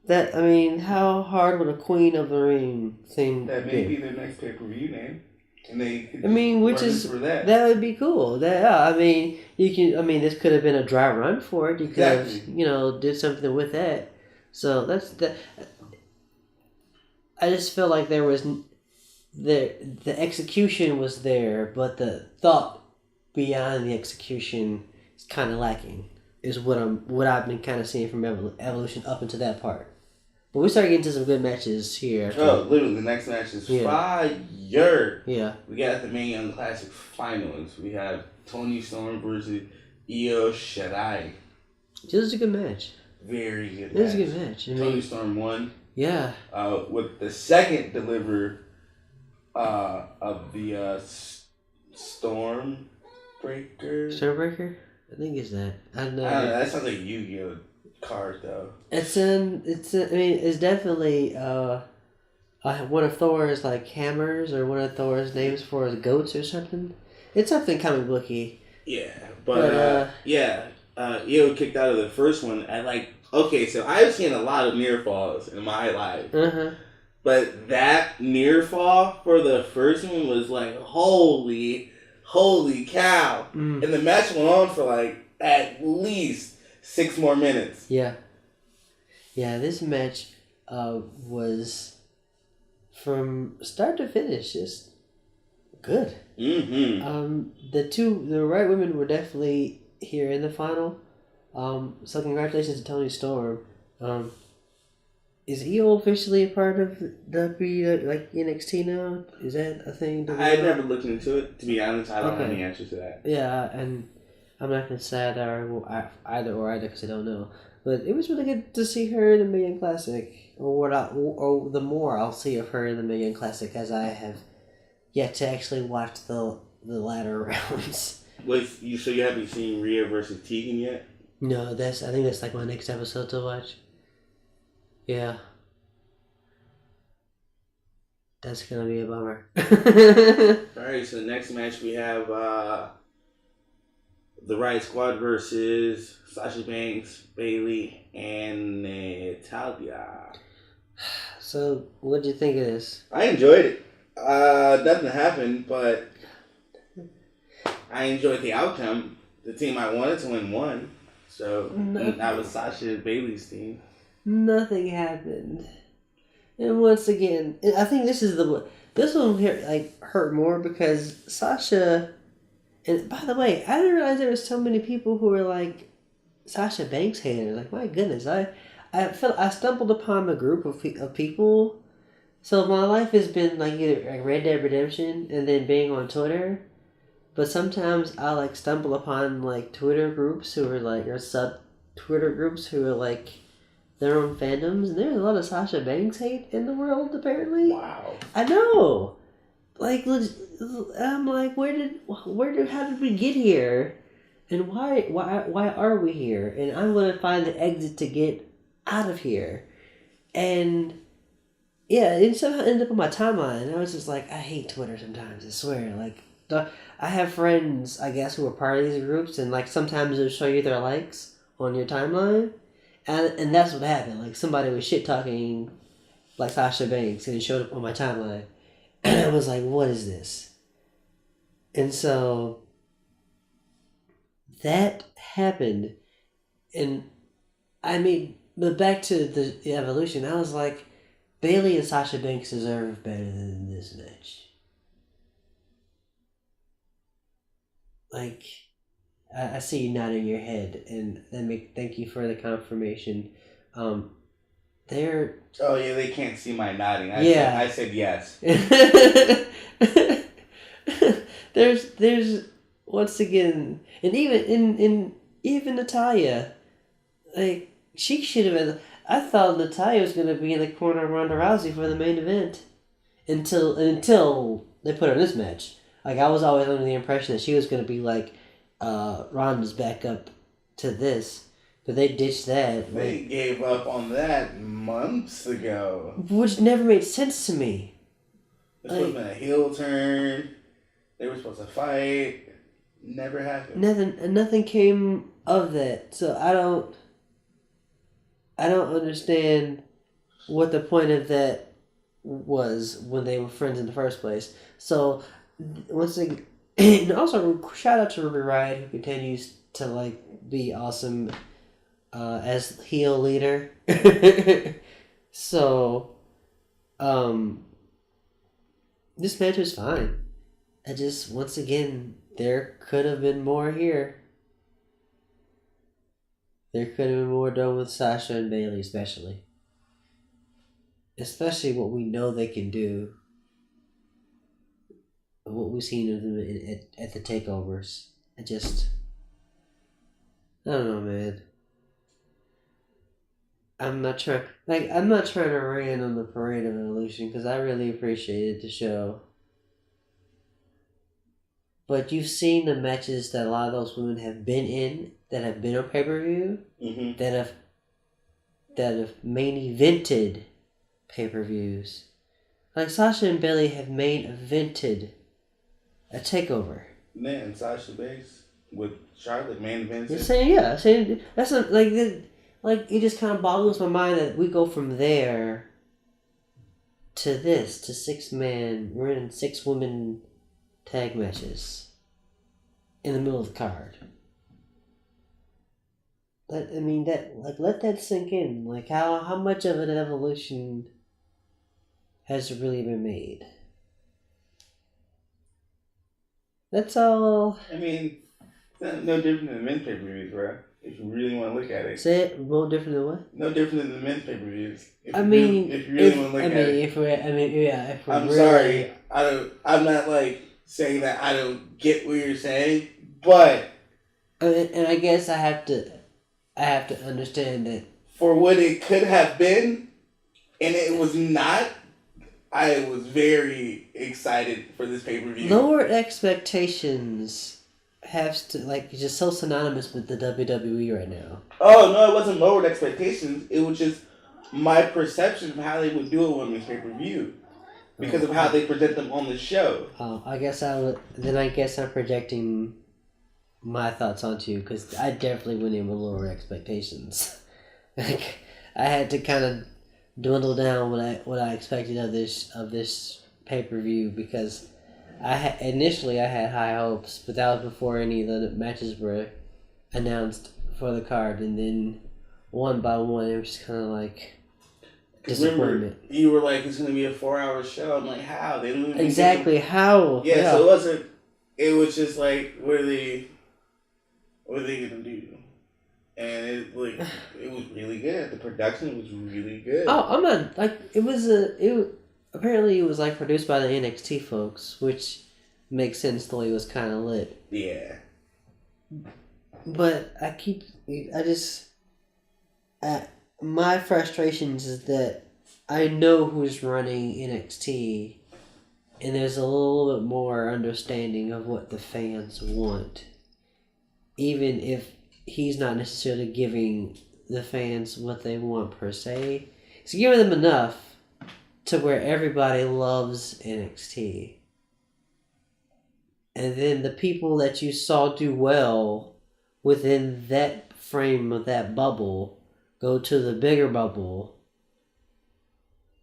B: That, I mean, how hard would a Queen of the Ring thing
A: That may be their next pay-per-view name. And they could
B: for that would be cool. This could have been a dry run for it. You could have, did something with that. So that's that. I just feel like there was the execution was there, but the thought beyond the execution is kind of lacking. Is what I've been kind of seeing from Evolution up into that part. But we start getting to some good matches here.
A: Literally, the next match is fire.
B: Yeah.
A: We got the Mae Young Classic finals. We have Toni Storm versus Io Shirai.
B: This is a good match.
A: Very good match.
B: This is a good match.
A: Toni Storm won.
B: Yeah.
A: With the second deliver of the Stormbreaker.
B: Stormbreaker? I think it's that. I don't know.
A: That sounds like a Yu-Gi-Oh card though.
B: It's definitely one of Thor's like hammers or one of Thor's names for his goats or something. It's something comic booky.
A: Yeah, but Io kicked out of the first one at so I've seen a lot of near falls in my life. But that near fall for the first one was like holy cow. And the match went on for at least 6 more minutes.
B: Yeah, this match was from start to finish just good. The right women were definitely here in the final. So congratulations to Toni Storm. Is Io officially a part of NXT now? Is that a thing?
A: I've never looked into it. To be honest, I don't have any answers to that.
B: Yeah, and I'm not gonna say either because I don't know. But it was really good to see her in the Mae Young Classic, or the more I'll see of her in the Mae Young Classic, as I have yet to actually watch the latter rounds.
A: So you haven't seen Rhea versus Tegan yet? No,
B: I think that's my next episode to watch. Yeah. That's gonna be a bummer.
A: Alright, so the next match we have the Riot Squad versus Sasha Banks, Bayley, and Natalya.
B: So, what did you think of this?
A: I enjoyed it. Nothing happened, but I enjoyed the outcome. The team I wanted to win won. So, that was Sasha and Bayley's team.
B: Nothing happened. And once again, I think this one here hurt more because Sasha. And by the way, I didn't realize there were so many people who were Sasha Banks haters. My goodness, I stumbled upon a group of people. So my life has been either Red Dead Redemption and then being on Twitter. But sometimes I stumble upon Twitter groups who are or sub Twitter groups who are their own fandoms, and there's a lot of Sasha Banks hate in the world apparently.
A: Wow.
B: I know. I'm how did we get here, and why are we here? And I'm gonna find the exit to get out of here, and yeah, it somehow ended up on my timeline. And I was just I hate Twitter sometimes. I swear, I have friends, I guess, who are part of these groups, and sometimes they'll show you their likes on your timeline, and that's what happened. Somebody was shit talking Sasha Banks, and it showed up on my timeline, and I was like, what is this? And so that happened, and but back to the evolution, I was like, Bayley and Sasha Banks deserve better than this match. I see you nodding your head, and thank you for the confirmation. They're...
A: Oh yeah, they can't see my nodding. I said yes.
B: There's once again, and even Natalya, she should have been. I thought Natalya was gonna be in the corner of Ronda Rousey for the main event, until they put her in this match. I was always under the impression that she was gonna be Ronda's backup to this, but they ditched that.
A: They gave up on that months ago,
B: which never made sense to me.
A: This would have been a heel turn. They were supposed to fight. Never happened.
B: Nothing came of that. So I don't understand what the point of that was when they were friends in the first place. So once again, and also shout out to Ruby Riott, who continues to like be awesome as heel leader. So this match was fine. I just, once again, there could have been more here. There could have been more done with Sasha and Bayley, especially. Especially what we know they can do. What we've seen of them at the takeovers. I don't know, man. I'm not trying to rain on the Parade of Evolution because I really appreciated the show. But you've seen the matches that a lot of those women have been in, that have been on pay-per-view, that have main evented pay-per-views. Like Sasha and Bayley have main evented a takeover.
A: Man, Sasha Banks with Charlotte main events.
B: Saying that's not, like it just kind of boggles my mind that we go from there to this, to 6-man. We're in 6-women tag matches in the middle of the card. Let that sink in. Like how much of an evolution has really been made? That's all.
A: I mean, it's no different than the men's pay-per-views, bro. If you really want to look at it.
B: Say it. No different than what?
A: No different than the men's pay-per-views. If you
B: really
A: want to look at it. I'm
B: really...
A: sorry. I'm not like saying that I don't get what you're saying, but
B: and I guess I have to understand that
A: for what it could have been, and it was not. I was very excited for this pay-per-view.
B: Lowered expectations has to just so synonymous with the WWE right now.
A: Oh no, it wasn't lowered expectations. It was just my perception of how they would do a women's pay-per-view because of how they present them on the show.
B: I guess I'm projecting my thoughts onto you because I definitely went in with lower expectations. Like I had to kind of dwindle down what I expected of this pay-per-view because initially I had high hopes, but that was before any of the matches were announced for the card, and then one by one it was just kind of like disappointment.
A: Remember, you were like, it's going to be a 4-hour show. I'm like, how? They didn't even
B: exactly how?
A: Yeah, so it wasn't. It was just like, what are they going to do? And it was really good. The production was really good.
B: Oh, I'm not apparently it was like produced by the NXT folks, which makes sense the way it was kind of lit.
A: Yeah.
B: But my frustrations is that I know who's running NXT, and there's a little bit more understanding of what the fans want, even if he's not necessarily giving the fans what they want per se. He's giving them enough to where everybody loves NXT. And then the people that you saw do well within that frame of that bubble go to the bigger bubble,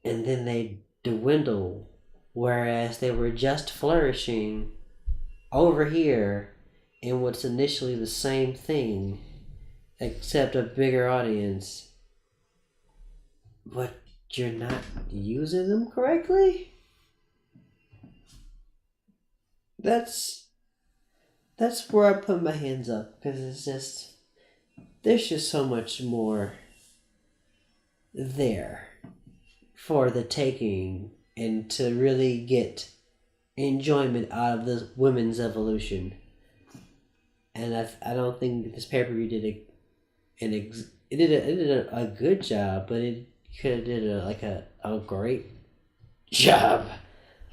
B: and then they dwindle, whereas they were just flourishing over here in what's initially the same thing, except a bigger audience, but you're not using them correctly? That's where I put my hands up, because there's just so much more there for the taking and to really get enjoyment out of the women's evolution. And I don't think this pay-per-view did a good job, but it could have did a great job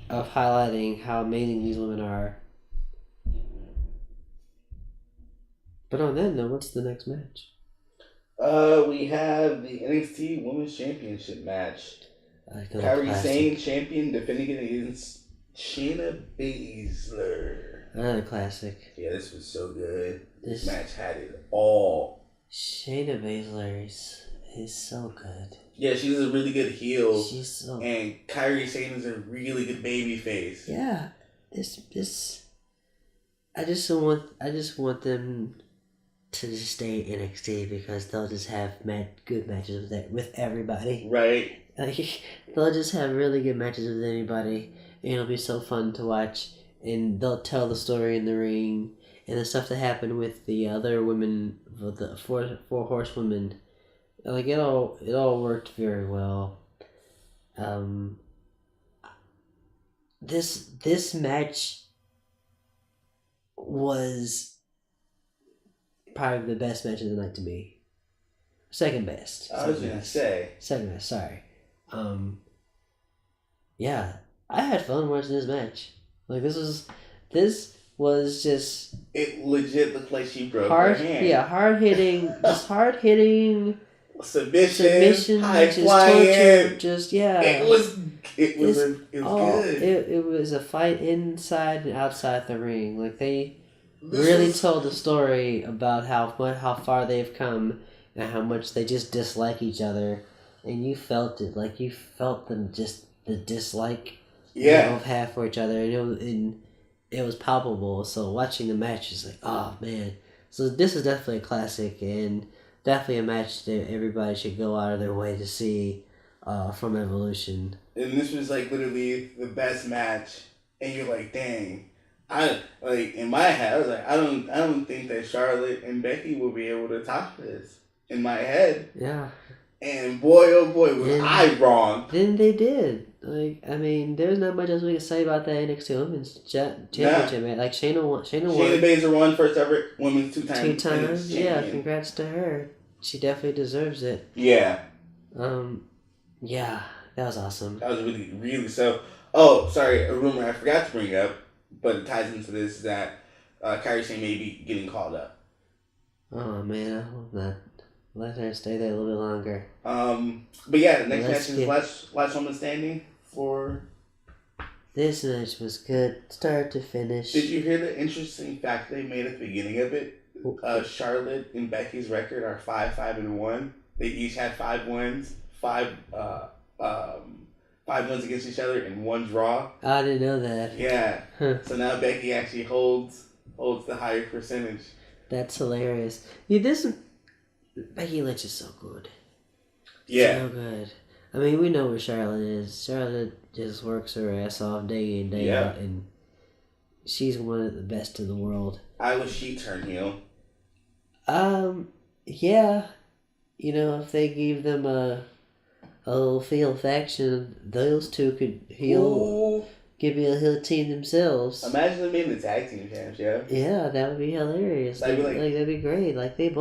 B: of highlighting how amazing these women are. But on that note, what's the next match?
A: We have the NXT Women's Championship match. Kairi Sane champion defending against Shayna Baszler.
B: Another classic.
A: Yeah, this was so good. This match had it all.
B: Shayna Baszler is so good.
A: Yeah, she's a really good heel.
B: She's so.
A: And Kairi Sane is a really good baby face.
B: Yeah, this. I just want them to just stay in NXT because they'll just have good matches with everybody.
A: Right.
B: Like, they'll just have really good matches with anybody, and it'll be so fun to watch. And they'll tell the story in the ring, and the stuff that happened with the other women, the four horsewomen. Like, it all worked very well. This match was probably the best match of the night to me. Second best.
A: I was gonna say.
B: Second best, sorry. Yeah, I had fun watching this match. Like, this was just...
A: It legit looked like she broke her hand.
B: Yeah, hard hitting,
A: submission, high flying,
B: just yeah.
A: It was good.
B: It was a fight inside and outside the ring. Like, they really told the story about how far they've come and how much they just dislike each other, and you felt it. Like, you felt them, just the dislike. Of have for each other, and it was palpable. So watching the match is like, oh man. So this is definitely a classic, and definitely a match that everybody should go out of their way to see from Evolution.
A: And this was like literally the best match, and you're like, dang. I like in my head, I was like, I don't think that Charlotte and Becky will be able to top this. In my head.
B: Yeah.
A: And boy, oh boy, was I wrong.
B: Then they did. Like, I mean, there's not much else we can say about that NXT Women's Championship, man. Like, Shayna won. Shayna
A: Baszler won first ever women's 2 times.
B: 2 times, yeah. Congrats to her. She definitely deserves it.
A: Yeah.
B: Yeah, that was awesome.
A: That was really, really so. Oh, sorry, a rumor I forgot to bring up, but it ties into this, is that Kairi Sane may be getting called up.
B: Oh man, I hope not. Let her stay there a little bit longer.
A: But yeah, the next match is last woman standing for...
B: This match was good, start to finish.
A: Did you hear the interesting fact they made at the beginning of it? Charlotte and Becky's record are 5-5-1. They each had 5 wins, 5 wins against each other, and 1 draw.
B: I didn't know that.
A: Yeah. So now Becky actually holds the higher percentage.
B: That's hilarious. Yeah, Becky Lynch is so good.
A: Yeah.
B: So good. I mean, we know where Charlotte is. Charlotte just works her ass off day in, day out, and she's one of the best in the world.
A: I wish she turned heel.
B: Yeah. You know, if they gave them a little field faction, those two could give me a heel team themselves.
A: Imagine them being the tag team champs, yeah?
B: Yeah, that would be hilarious. That'd be great. Like, they're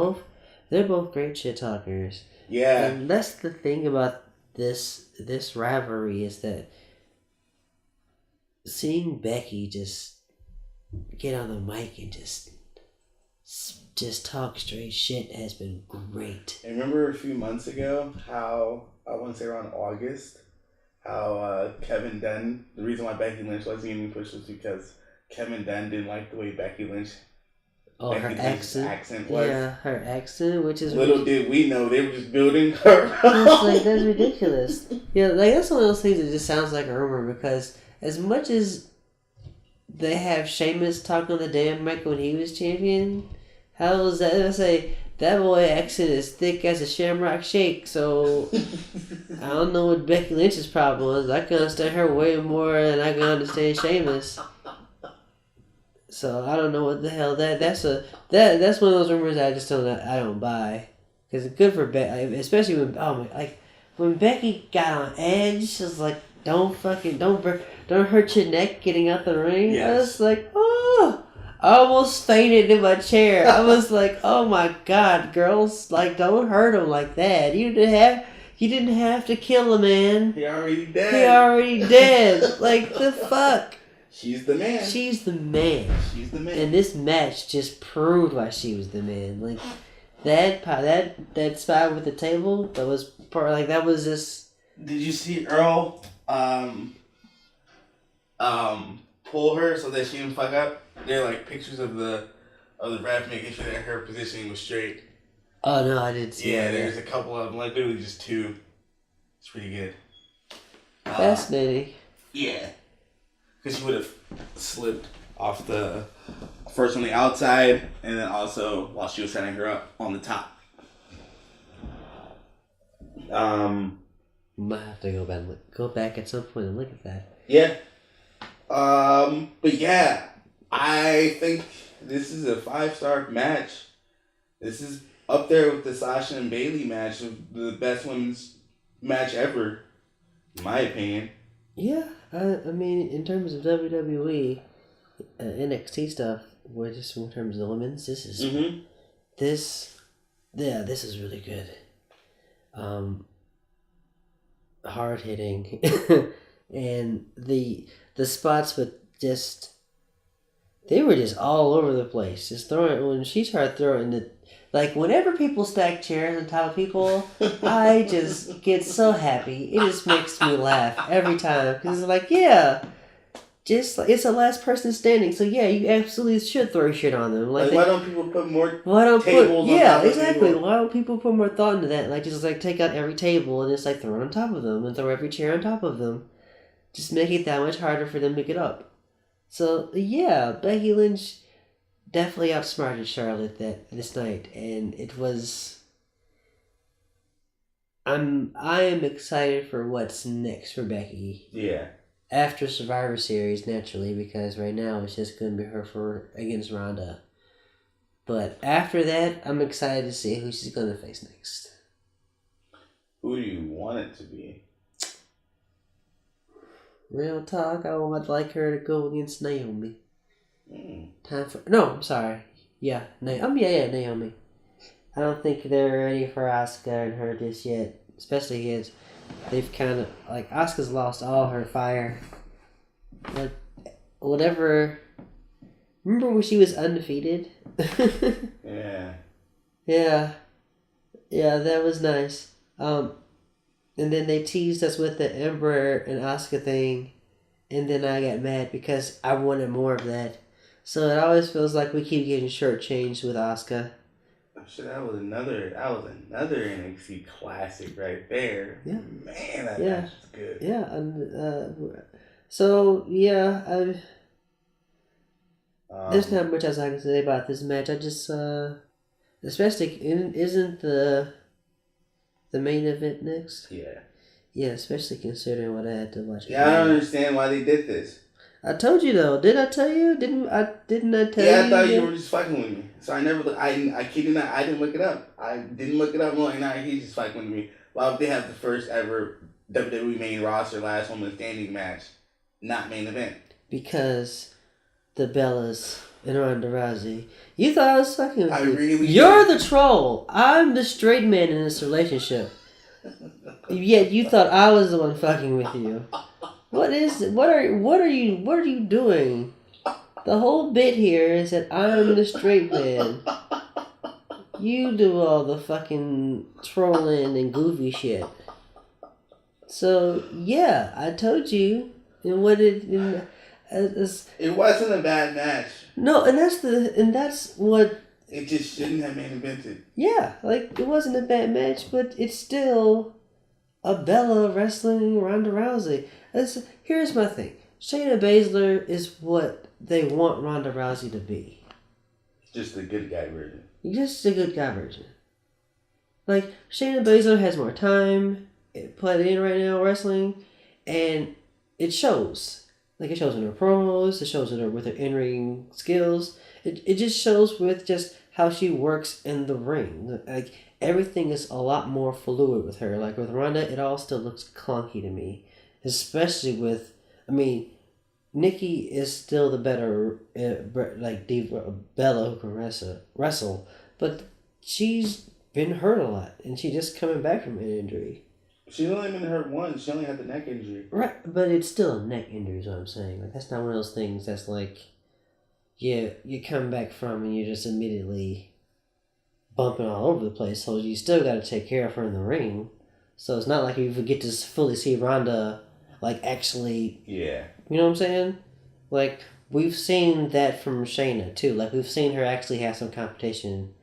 B: both great shit talkers.
A: Yeah.
B: And that's the thing about this rivalry, is that seeing Becky just get on the mic and just talk straight shit has been great.
A: And remember a few months ago how, I want to say around August, how Kevin Dunn, the reason why Becky Lynch wasn't getting pushed was because Kevin Dunn didn't like the way Becky Lynch
B: her accent was. Yeah, her accent, which is...
A: Little did we know, they were just building her up.
B: That's ridiculous. Yeah, like, that's one of those things that just sounds like a rumor, because as much as they have Sheamus talk on the damn mic when he was champion, how was that? I say, that boy accent is thick as a shamrock shake, so I don't know what Becky Lynch's problem was. I can understand her way more than I can understand Sheamus. So I don't know what the hell that's one of those rumors that I don't buy, because it's good for Becky, especially when Becky got on Edge. She was like, don't hurt your neck getting out the ring. Yes. I was like, oh, I almost fainted in my chair. I was like, oh my god, girls, like, don't hurt him like that. You didn't have to kill a man.
A: He already dead.
B: Like, the fuck.
A: She's the man.
B: And this match just proved why she was the man. Like, that spot with the table, that was just...
A: Did you see Earl pull her so that she didn't fuck up. They're like pictures of the ref making sure that her positioning was straight.
B: Oh no, I didn't see that.
A: Yeah, there's a couple of them, like literally just two. It's pretty good.
B: Fascinating.
A: Yeah, because she would have slipped off the first on the outside, and then also while she was setting her up on the top.
B: Might have to go back at some point and look at that.
A: Yeah. But yeah, I think this is a 5-star match. This is up there with the Sasha and Bailey match, of the best women's match ever, in my opinion.
B: Yeah, I mean, in terms of WWE, NXT stuff, just in terms of the women's, this is this is really good. Hard hitting, and the spots with just they were just all over the place. Just throwing when she started throwing the like whenever people stack chairs on top of people, I just get so happy. It just makes me laugh every time because it's like just like it's the last person standing. So yeah, you absolutely should throw shit on them. Like
A: why don't people put more tables?
B: Yeah, exactly. People? Why don't people put more thought into that? Like just like take out every table and just like throw it on top of them and throw every chair on top of them. Just make it that much harder for them to get up. So yeah, Becky Lynch definitely outsmarted Charlotte this night, and it was. I am excited for what's next for Becky.
A: Yeah.
B: After Survivor Series, naturally, because right now it's just going to be her against Ronda. But after that, I'm excited to see who she's going to face next.
A: Who do you want it to be?
B: Real talk, I would like her to go against Naomi. I'm sorry. Yeah, Naomi. I don't think they're ready for Asuka and her just yet. Especially as they've kind of, like, Asuka's lost all her fire. Like, whatever. Remember when she was undefeated?
A: Yeah.
B: Yeah. Yeah, that was nice. And then they teased us with the Ember and Asuka thing. And then I got mad because I wanted more of that. So it always feels like we keep getting shortchanged with Asuka.
A: Shit, that was another NXT classic right there.
B: Yeah.
A: Man, that match is good.
B: Yeah, and so yeah, there's not much else I can say about this match. I just especially isn't the main event next?
A: Yeah.
B: Yeah, especially considering what I had to watch.
A: Yeah, I don't understand why they did this.
B: I told you though. Did I tell you? Didn't I tell you?
A: Yeah, I thought you were just fucking with me. So I never. I kid you not. I didn't look it up. I'm like, nah, he's just fucking with me. Why would they have the first ever WWE main roster last woman standing match, not main event?
B: Because the Bellas and Ronda Rousey. You thought I was fucking with you.
A: Really
B: You're the troll. I'm the straight man in this relationship. Yet you thought I was the one fucking with you. What are you doing? The whole bit here is that I'm the straight man. You do all the fucking trolling and goofy shit. So yeah, I told you. And what it
A: wasn't a bad match.
B: No, and that's what.
A: It just shouldn't have main evented.
B: Yeah, like it wasn't a bad match, but it's still a Bella wrestling Ronda Rousey. Here's my thing. Shayna Baszler is what they want Ronda Rousey to be.
A: Just the good guy version.
B: Just a good guy version. Like, Shayna Baszler has more time put in right now wrestling, and it shows. Like, it shows in her promos, it shows in her with her in-ring skills. It just shows with just how she works in the ring. Like, everything is a lot more fluid with her. Like, with Ronda, it all still looks clunky to me. Especially with, Nikki is still the better, diva, Bella who can wrestle. But she's been hurt a lot, and she's just coming back from an injury.
A: She's only been hurt once. She only had the neck injury.
B: Right, but it's still a neck injury is what I'm saying. Like, that's not one of those things that's like, yeah, you come back from and you're just immediately bumping all over the place. So you still got to take care of her in the ring. So it's not like you get to fully see Ronda, like, actually You know what I'm saying? Like, we've seen that from Shayna, too. Like, we've seen her actually have some competition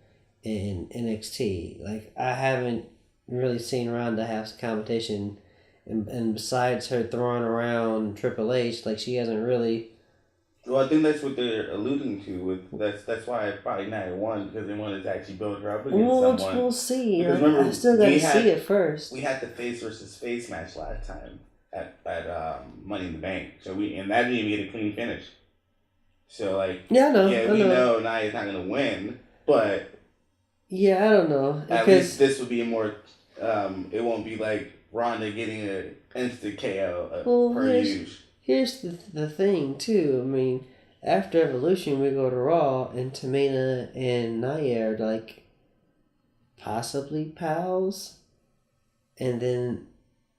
B: in NXT. Like, I haven't really seen Ronda have some competition. And besides her throwing around Triple H, like, she hasn't really.
A: Well, I think that's what they're alluding to. With that's why probably Nia won because they wanted to actually build her up against someone.
B: We'll see.
A: Because
B: Like, I
A: remember,
B: still gotta see it first.
A: we had the face versus face match last time at Money in the Bank. So and that didn't even get a clean finish. So like,
B: Yeah, I know.
A: yeah, we know Nia's not gonna win, but
B: yeah, I don't know.
A: At least this would be a more. It won't be like Ronda getting an instant KO per use.
B: Here's the thing too. I mean, after Evolution, we go to Raw, and Tamina and Nia are like possibly pals, and then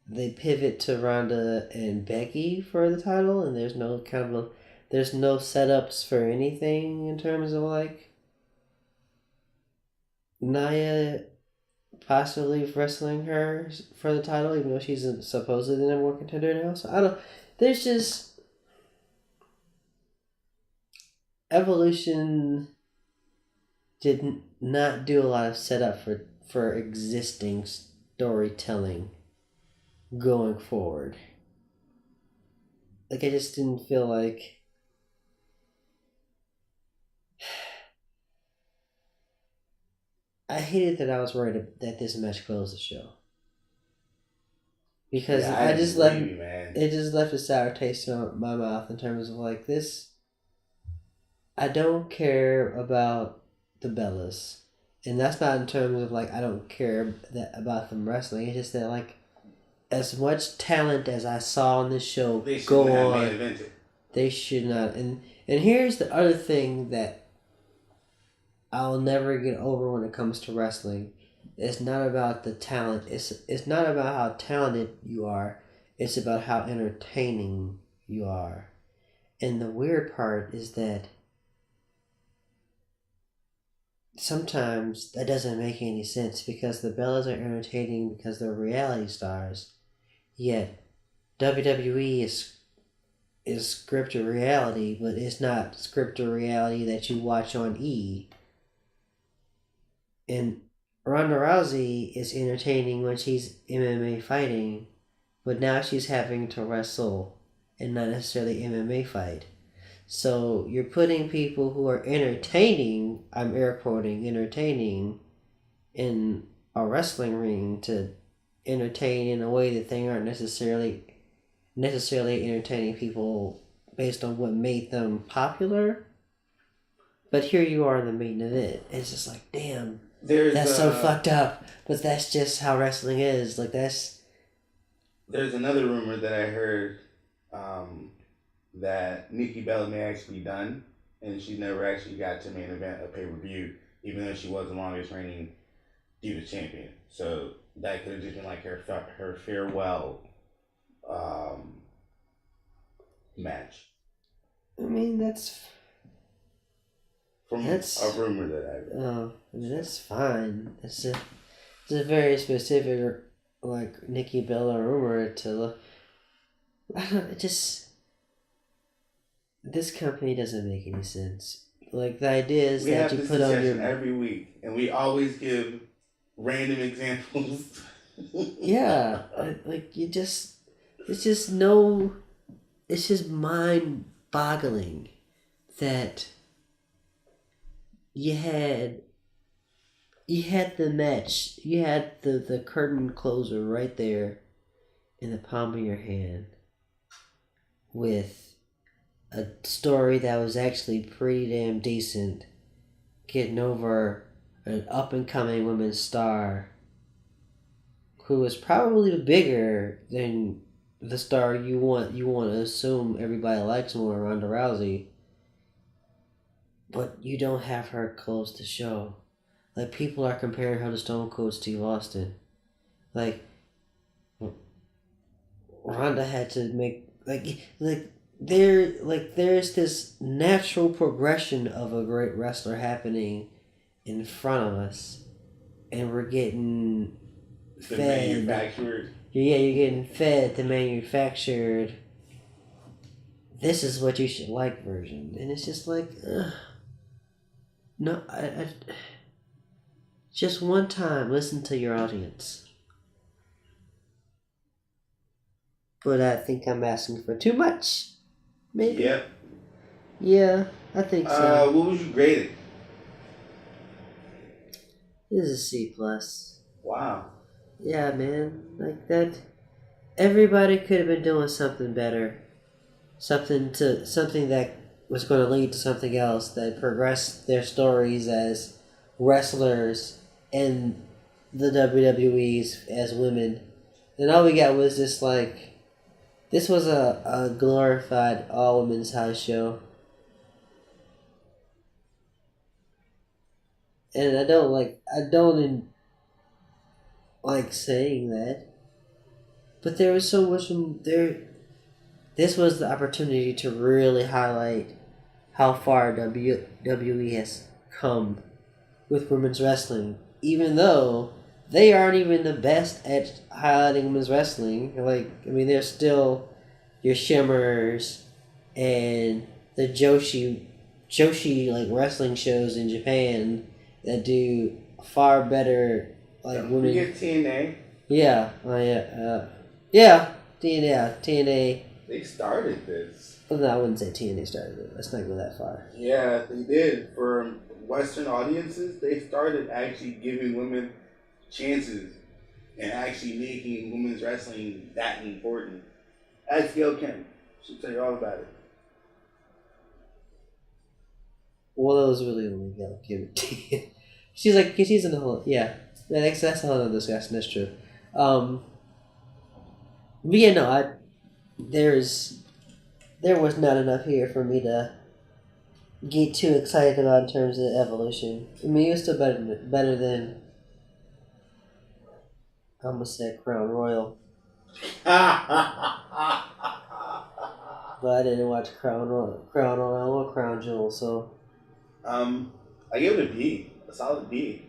B: they pivot to Ronda and Becky for the title, and there's no setups for anything in terms of like Nia possibly wrestling her for the title, even though she's supposedly the number one contender now. So I don't. There's just Evolution did not do a lot of setup for existing storytelling going forward. Like, I just didn't feel like. I hated that I was worried that this match closed the show. Because it just left a sour taste in my mouth in terms of like this. I don't care about the Bellas, and that's not in terms of like I don't care about them wrestling. It's just that like as much talent as I saw on this show go on, they should not. And here's the other thing that I'll never get over when it comes to wrestling. It's not about the talent. It's not about how talented you are. It's about how entertaining you are. And the weird part is that sometimes that doesn't make any sense because the Bellas are entertaining because they're reality stars. Yet WWE is scripted reality, but it's not scripted reality that you watch on E. And Ronda Rousey is entertaining when she's MMA fighting, but now she's having to wrestle and not necessarily MMA fight. So you're putting people who are entertaining, I'm air quoting, entertaining, in a wrestling ring to entertain in a way that they aren't necessarily entertaining people based on what made them popular. But here you are in the main event. It's just like, damn. That's so fucked up, but that's just how wrestling is. Like that's.
A: There's another rumor that I heard that Nikki Bella may actually be done, and she never actually got to main event a pay per view, even though she was the longest reigning Divas champion. So that could have just been like her farewell match.
B: I mean that's.
A: That's a rumor that I read.
B: Oh, I mean, that's fine. It's a very specific, like, Nikki Bella rumor to look. I don't know, it just. This company doesn't make any sense. Like, the idea is that you put on your.
A: Every week, and we always give random examples.
B: Yeah, like, you just. It's just no. It's just mind boggling that. You had the match. You had the curtain closer right there in the palm of your hand with a story that was actually pretty damn decent, getting over an up-and-coming women's star who was probably bigger than the star you want to assume everybody likes more, Ronda Rousey. But you don't have her close the show. Like, people are comparing her to Stone Cold Steve Austin. Like, Ronda had to make there's this natural progression of a great wrestler happening in front of us, and we're getting fed.
A: Manufactured.
B: Yeah, you're getting fed the manufactured this is what you should like version, and it's just like, no, just one time listen to your audience. But I think I'm asking for too much. Maybe.
A: Yep.
B: Yeah, I think so.
A: What would you grade it?
B: This is a C plus.
A: Wow.
B: Yeah, man, like that. Everybody could have been doing something better, something that was going to lead to something else that progressed their stories as wrestlers in the WWE's as women. And all we got was this like, this was a glorified all women's house show. And I don't like saying that, but there was so much there. This was the opportunity to really highlight how far WWE has come with women's wrestling, even though they aren't even the best at highlighting women's wrestling. Like, I mean, they're still your Shimmers and the Joshi like wrestling shows in Japan that do far better like women.
A: We get TNA.
B: Yeah, yeah, TNA.
A: They started this.
B: Well, no, I wouldn't say TNA started it. Let's not go that far.
A: Yeah, they did. For Western audiences, they started actually giving women chances and actually making women's wrestling that important. Ask Gail Kim. She'll tell you all about it.
B: Well, that was really only Gail Kim. She's like, she's in the whole, yeah. That's a whole other discussion, that's true. But yeah, no, there was not enough here for me to get too excited about in terms of evolution. I mean, it was still better than I almost said Crown Royal, but I didn't watch Crown Royal or Crown Jewel, so
A: I give it a B, a solid B.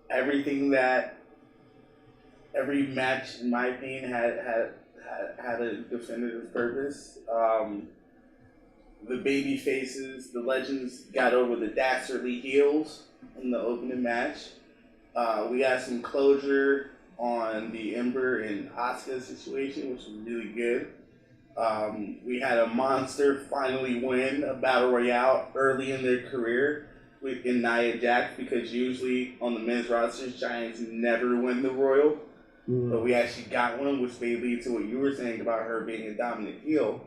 A: Everything that every match, in my opinion, had a definitive purpose. The baby faces, the legends got over the dastardly heels in the opening match. We got some closure on the Ember and Asuka situation, which was really good. We had a monster finally win a battle royale early in their career in Nia Jax, because usually on the men's rosters, Giants never win the Royal. But we actually got one, which may lead to what you were saying about her being a dominant heel.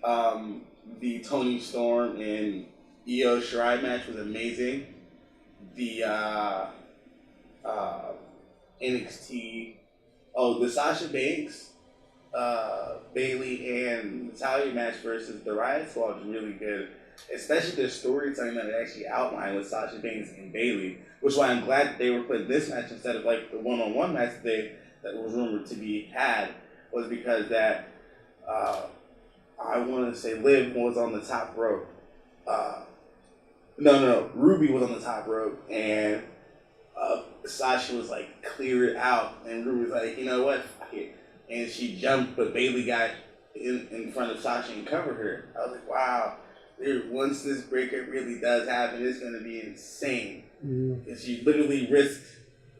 A: The Toni Storm and Io Shirai match was amazing. The NXT, the Sasha Banks, Bailey and Natalia match versus the Riot Squad was really good. Especially the storytelling that it actually outlined with Sasha Banks and Bailey, which is why I'm glad that they were putting this match instead of like the one-on-one match that was rumored to be had, was because that I want to say Liv was on the top rope. No, Ruby was on the top rope, and Sasha was like, clear it out, and Ruby was like, you know what, fuck it, and she jumped, but Bailey got in front of Sasha and covered her. I was like, wow. Once this breakup really does happen, it's going to be insane. And she literally risked,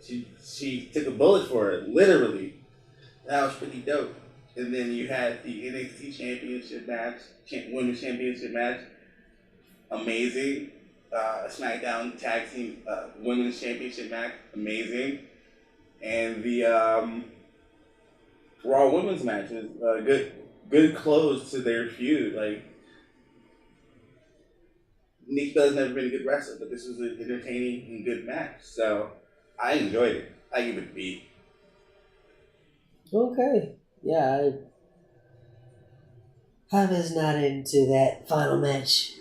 A: she took a bullet for it, literally. That was pretty dope. And then you had the NXT Championship match, Women's Championship match, amazing. SmackDown Tag Team Women's Championship match, amazing. And the Raw Women's match was a good close to their feud. Like, Nikki Bella's never been a good wrestler, but this was an entertaining and good match. So I enjoyed it. I give it a B.
B: Okay. Yeah, I was not into that final match.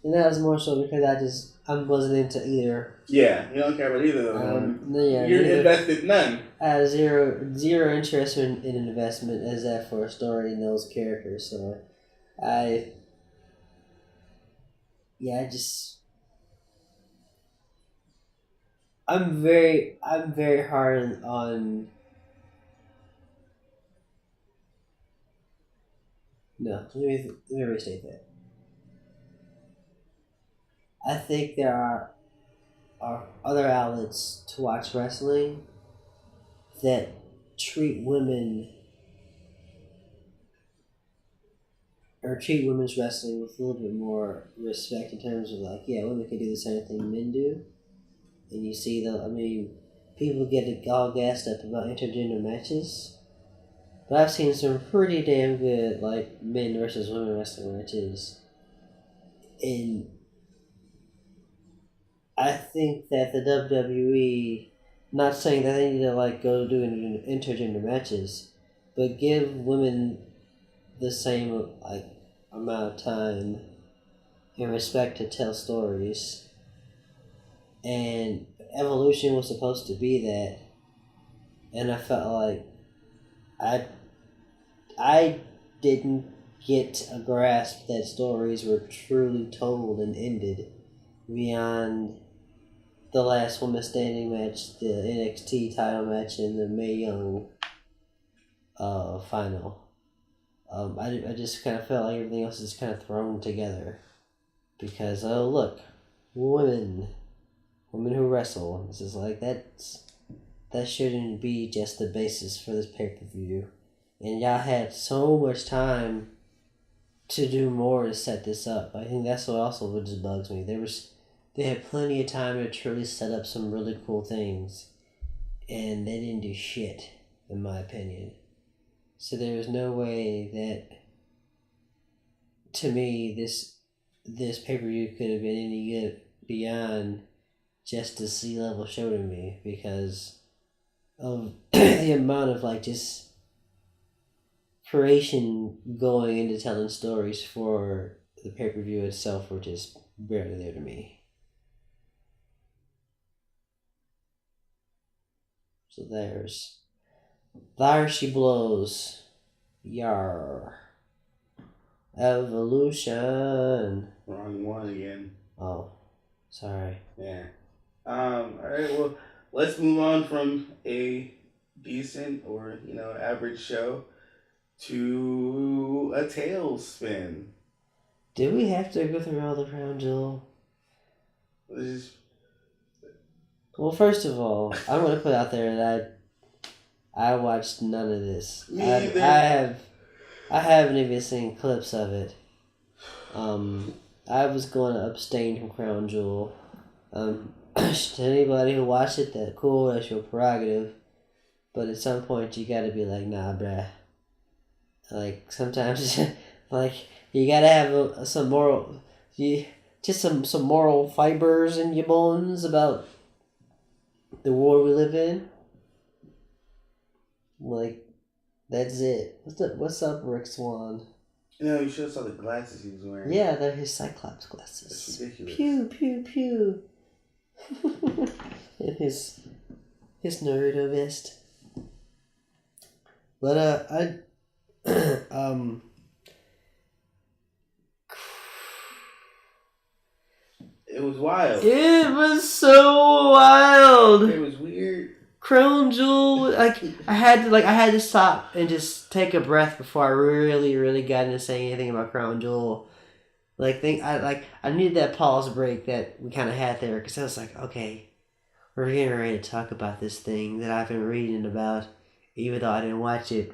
B: And that was more so because I wasn't into either.
A: Yeah, you don't care about either of them.
B: Yeah,
A: You're invested none.
B: I have zero interest in investment as that for a story in those characters. So I'm very hard on No, let me restate that. I think there are other outlets to watch wrestling that treat women or treat women's wrestling with a little bit more respect in terms of like, yeah, women can do the same thing men do. And you see people get all gassed up about intergender matches. But I've seen some pretty damn good like men versus women wrestling matches. And I think that the WWE, not saying that they need to like go do intergender matches, but give women the same like amount of time and respect to tell stories. And Evolution was supposed to be that, and I felt like I didn't get a grasp that stories were truly told and ended beyond the last woman standing match, the NXT title match, and the Mae Young final. I just kind of felt like everything else is kind of thrown together. Because, oh, look, women who wrestle. This is like, that shouldn't be just the basis for this pay-per-view. And y'all had so much time to do more to set this up. I think that's what just bugs me. They had plenty of time to truly set up some really cool things, and they didn't do shit, in my opinion. So there was no way that, to me, this pay-per-view could have been any good beyond just a C-level show to me because of the amount of like just creation going into telling stories for the pay-per-view itself were just barely there to me. So there she blows. Yar. Evolution.
A: Wrong one again.
B: Oh, sorry.
A: Yeah. Alright, well, let's move on from a decent or, average show to a tailspin.
B: Did we have to go through all the Crown Jewel? Well, first of all, I'm going to put out there that I watched none of this. I haven't even seen clips of it. I was going to abstain from Crown Jewel. To anybody who watched it, that cool, that's your prerogative. But at some point, you gotta be like, nah, bruh. Like, sometimes, like, you gotta have some moral, some moral fibers in your bones about the world we live in. Like, that's it. What's up, Rick Swan?
A: You should have saw the glasses he was wearing.
B: Yeah, they're his Cyclops glasses.
A: That's ridiculous.
B: Pew, pew, pew. And his Naruto vest. But,
A: it was wild.
B: It was so wild.
A: It was weird.
B: Crown Jewel, like I had to stop and just take a breath before I really, really got into saying anything about Crown Jewel. I needed that pause break that we kind of had there because I was like, okay, we're getting ready to talk about this thing that I've been reading about, even though I didn't watch it.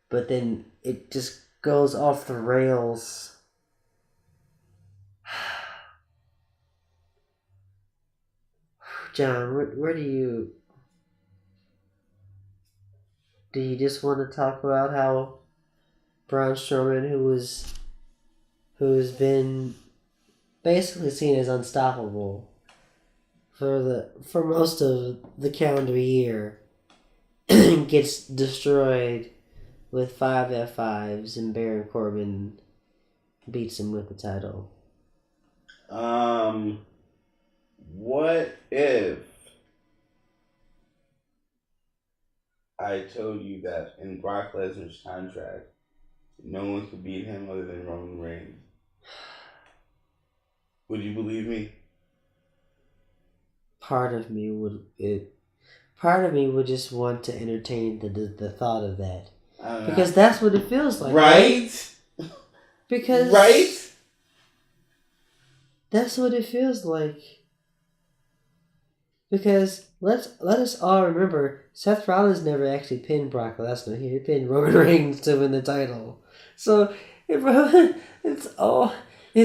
B: But then it just goes off the rails. John, where do you just want to talk about how Braun Strowman, who's been basically seen as unstoppable for most of the calendar year, gets destroyed with 5 F5s and Baron Corbin beats him with the title?
A: What if I told you that in Brock Lesnar's contract, no one could beat him other than Roman Reigns? Would you believe me?
B: Part of me would just want to entertain the thought of that. Because that's what it feels like.
A: Right?
B: Because
A: right?
B: That's what it feels like. Because let us all remember, Seth Rollins never actually pinned Brock Lesnar. He pinned Roman Reigns to win the title. So it's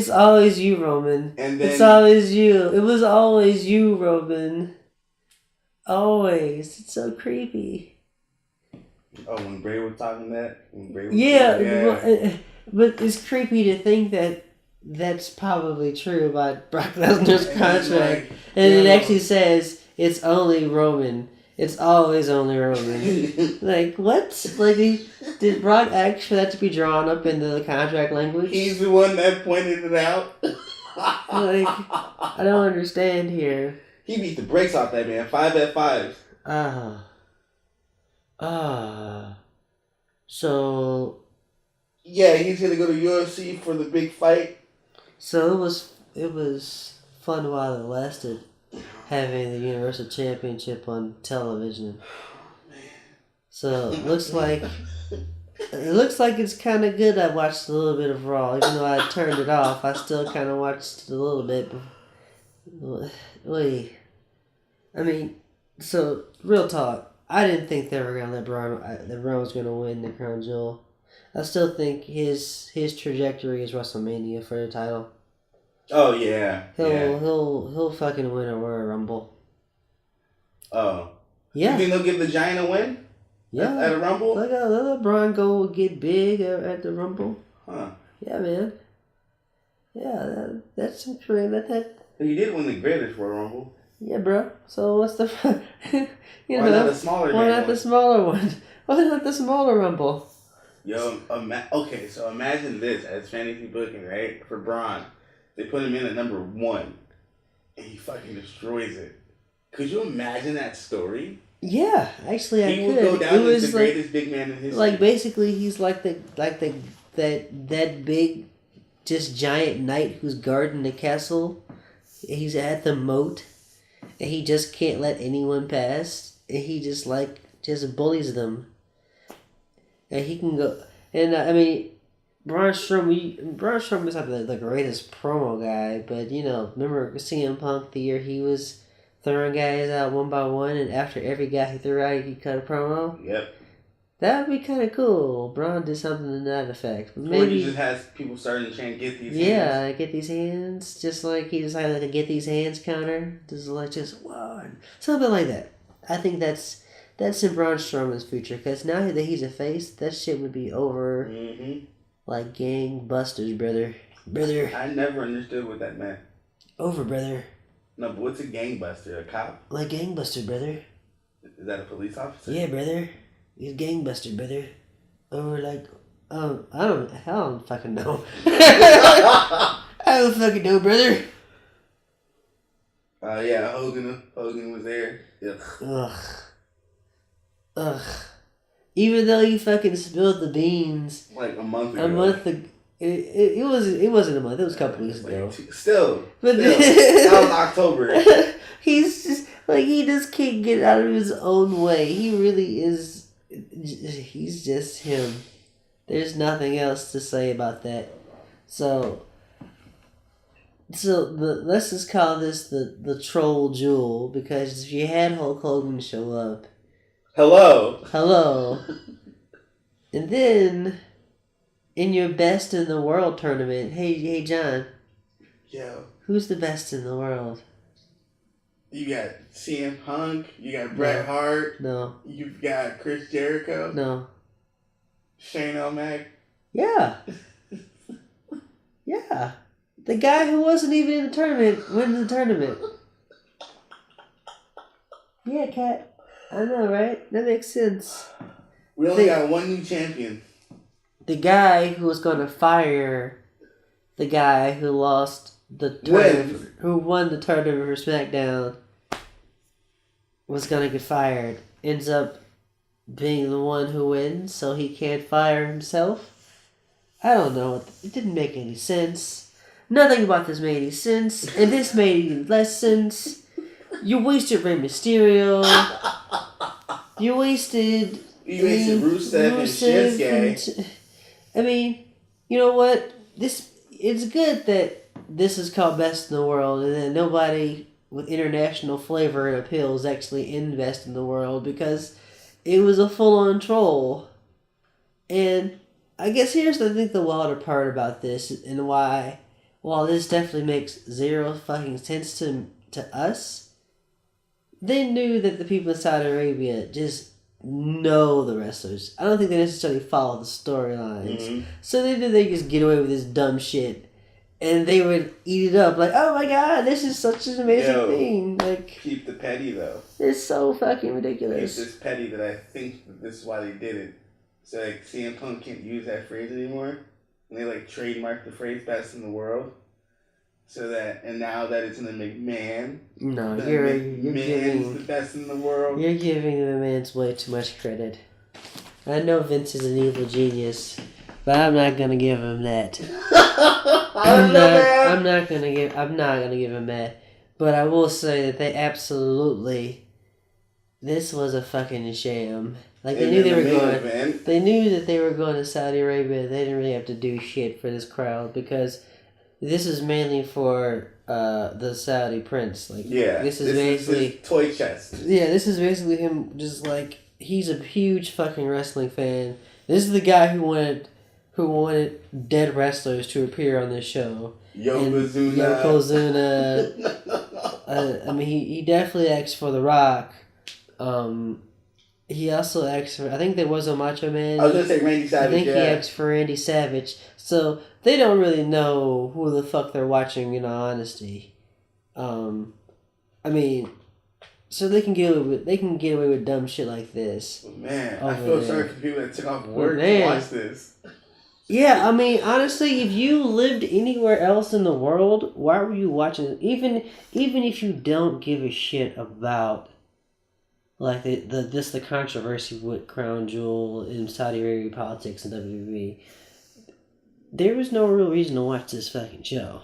B: always you, Roman.
A: And then,
B: it's always you. It was always you, Roman. Always. It's so creepy.
A: Oh, when Bray was talking that?
B: But it's creepy to think that that's probably true about Brock Lesnar's contract. And it actually says it's only Roman. It's always only Roman. Like, what? Like, did Brock ask for that to be drawn up in the contract language?
A: He's the one that pointed it out.
B: Like, I don't understand here.
A: He beat the brakes off that man. 5 at 5.
B: So...
A: Yeah, he's going to go to UFC for the big fight.
B: So it was fun while it lasted, having the Universal Championship on television. So it looks like it's kind of good. I watched a little bit of Raw, even though I turned it off. I still kind of watched a little bit. Wait, I mean, so real talk. I didn't think they were gonna let Braun was gonna win the crown jewel. I still think his trajectory is WrestleMania for the title.
A: Oh yeah.
B: He'll fucking win a Royal Rumble.
A: Oh.
B: Yeah.
A: You think they'll give the Giant a win?
B: Yeah.
A: At a Rumble?
B: Let Braun go get big at the Rumble.
A: Huh.
B: Yeah, man. Yeah, that's some creative. That.
A: He did win the greatest Royal Rumble.
B: Yeah, bro. So what's the
A: Why not the smaller
B: Why not the smaller one? Why not the smaller Rumble?
A: Yo, okay, so imagine this as fantasy booking, right? For Braun. They put him in at number 1, and he fucking destroys it. Could you imagine that story?
B: Yeah, actually, I could.
A: He would go down as the greatest big man in history.
B: Like, basically, he's like that big, just giant knight who's guarding the castle. He's at the moat, and he just can't let anyone pass. And he just bullies them. And he can go, and I mean, Braun Strowman is not the greatest promo guy, but remember CM Punk the year he was throwing guys out one by one, and after every guy he threw out, he cut a promo.
A: Yep.
B: That would be kind of cool. Braun did something to that effect.
A: Maybe or he just has people starting to chant, "Get these hands."
B: Yeah, get these hands. Just like he decided like a "get these hands" counter. Just one, something like that. I think that's in Braun Strowman's future, because now that he's a face, that shit would be over like gangbusters, brother.
A: I never understood what that meant.
B: Over, brother.
A: No, but what's a gangbuster? A cop?
B: Like gangbuster, brother.
A: Is that a police officer?
B: Yeah, brother. He's gangbuster, brother. Over like, I don't fucking know. I don't fucking know, brother.
A: Yeah, Hogan was there.
B: Ugh. Even though you fucking spilled the beans
A: like a month ago.
B: It wasn't a month. It was a couple weeks ago.
A: But that was October.
B: He's just like, he just can't get out of his own way. He really is. He's just him. There's nothing else to say about that. So let's just call this the troll jewel, because if you had Hulk Hogan show up. Hello. And then, in your best in the world tournament, hey John.
A: Yo.
B: Who's the best in the world?
A: You got CM Punk. You got Bret Hart.
B: No.
A: You've got Chris Jericho.
B: No.
A: Shane O'Mac.
B: Yeah. Yeah. The guy who wasn't even in the tournament wins the tournament. Yeah, Kat. I know, right? That makes sense.
A: We only got one new champion.
B: The guy who was going to fire the guy who lost the tournament, who won the tournament for SmackDown, was going to get fired. Ends up being the one who wins, so he can't fire himself. I don't know. It didn't make any sense. Nothing about this made any sense, and this made even less sense. You wasted Rey Mysterio. You wasted
A: Rusev and Shinsuke.
B: I mean, you know what? it's good that this is called Best in the World, and that nobody with international flavor and appeals actually invest in the world, because it was a full-on troll. And I guess here's I think the wilder part about this, and why, while this definitely makes zero fucking sense to us, they knew that the people in Saudi Arabia just know the wrestlers. I don't think they necessarily follow the storylines.
A: Mm-hmm.
B: So they knew they could just get away with this dumb shit. And they would eat it up like, oh my god, this is such an amazing thing. Like,
A: keep the petty though.
B: It's so fucking ridiculous.
A: Keep this petty that I think that this is why they did it. So like CM Punk can't use that phrase anymore. And they like trademarked the phrase "best in the world." So that, and now that it's in the McMahon,
B: no, you're
A: giving the best in the world.
B: You're giving the man's way too much credit. I know Vince is an evil genius, but I'm not gonna give him that. I'm not gonna give him that. But I will say that they absolutely, this was a fucking sham. Like they knew they knew that they were going to Saudi Arabia. They didn't really have to do shit for this crowd, because this is mainly for the Saudi prince. Like, this is basically
A: his toy chest.
B: Yeah, this is basically him. Just like, he's a huge fucking wrestling fan. This is the guy who wanted dead wrestlers to appear on this show. Yokozuna. I mean, he definitely acts for The Rock. He also acts for, I think there was a Macho Man.
A: I was going to say Randy Savage.
B: I think he acts for Randy Savage. So they don't really know who the fuck they're watching, in all honesty. I mean, so they can get away with dumb shit like this.
A: Man, I feel sorry for the people that took off work to watch this.
B: Yeah, I mean, honestly, if you lived anywhere else in the world, why were you watching it? Even if you don't give a shit about, like, the controversy with Crown Jewel in Saudi Arabia politics and WWE, there was no real reason to watch this fucking show.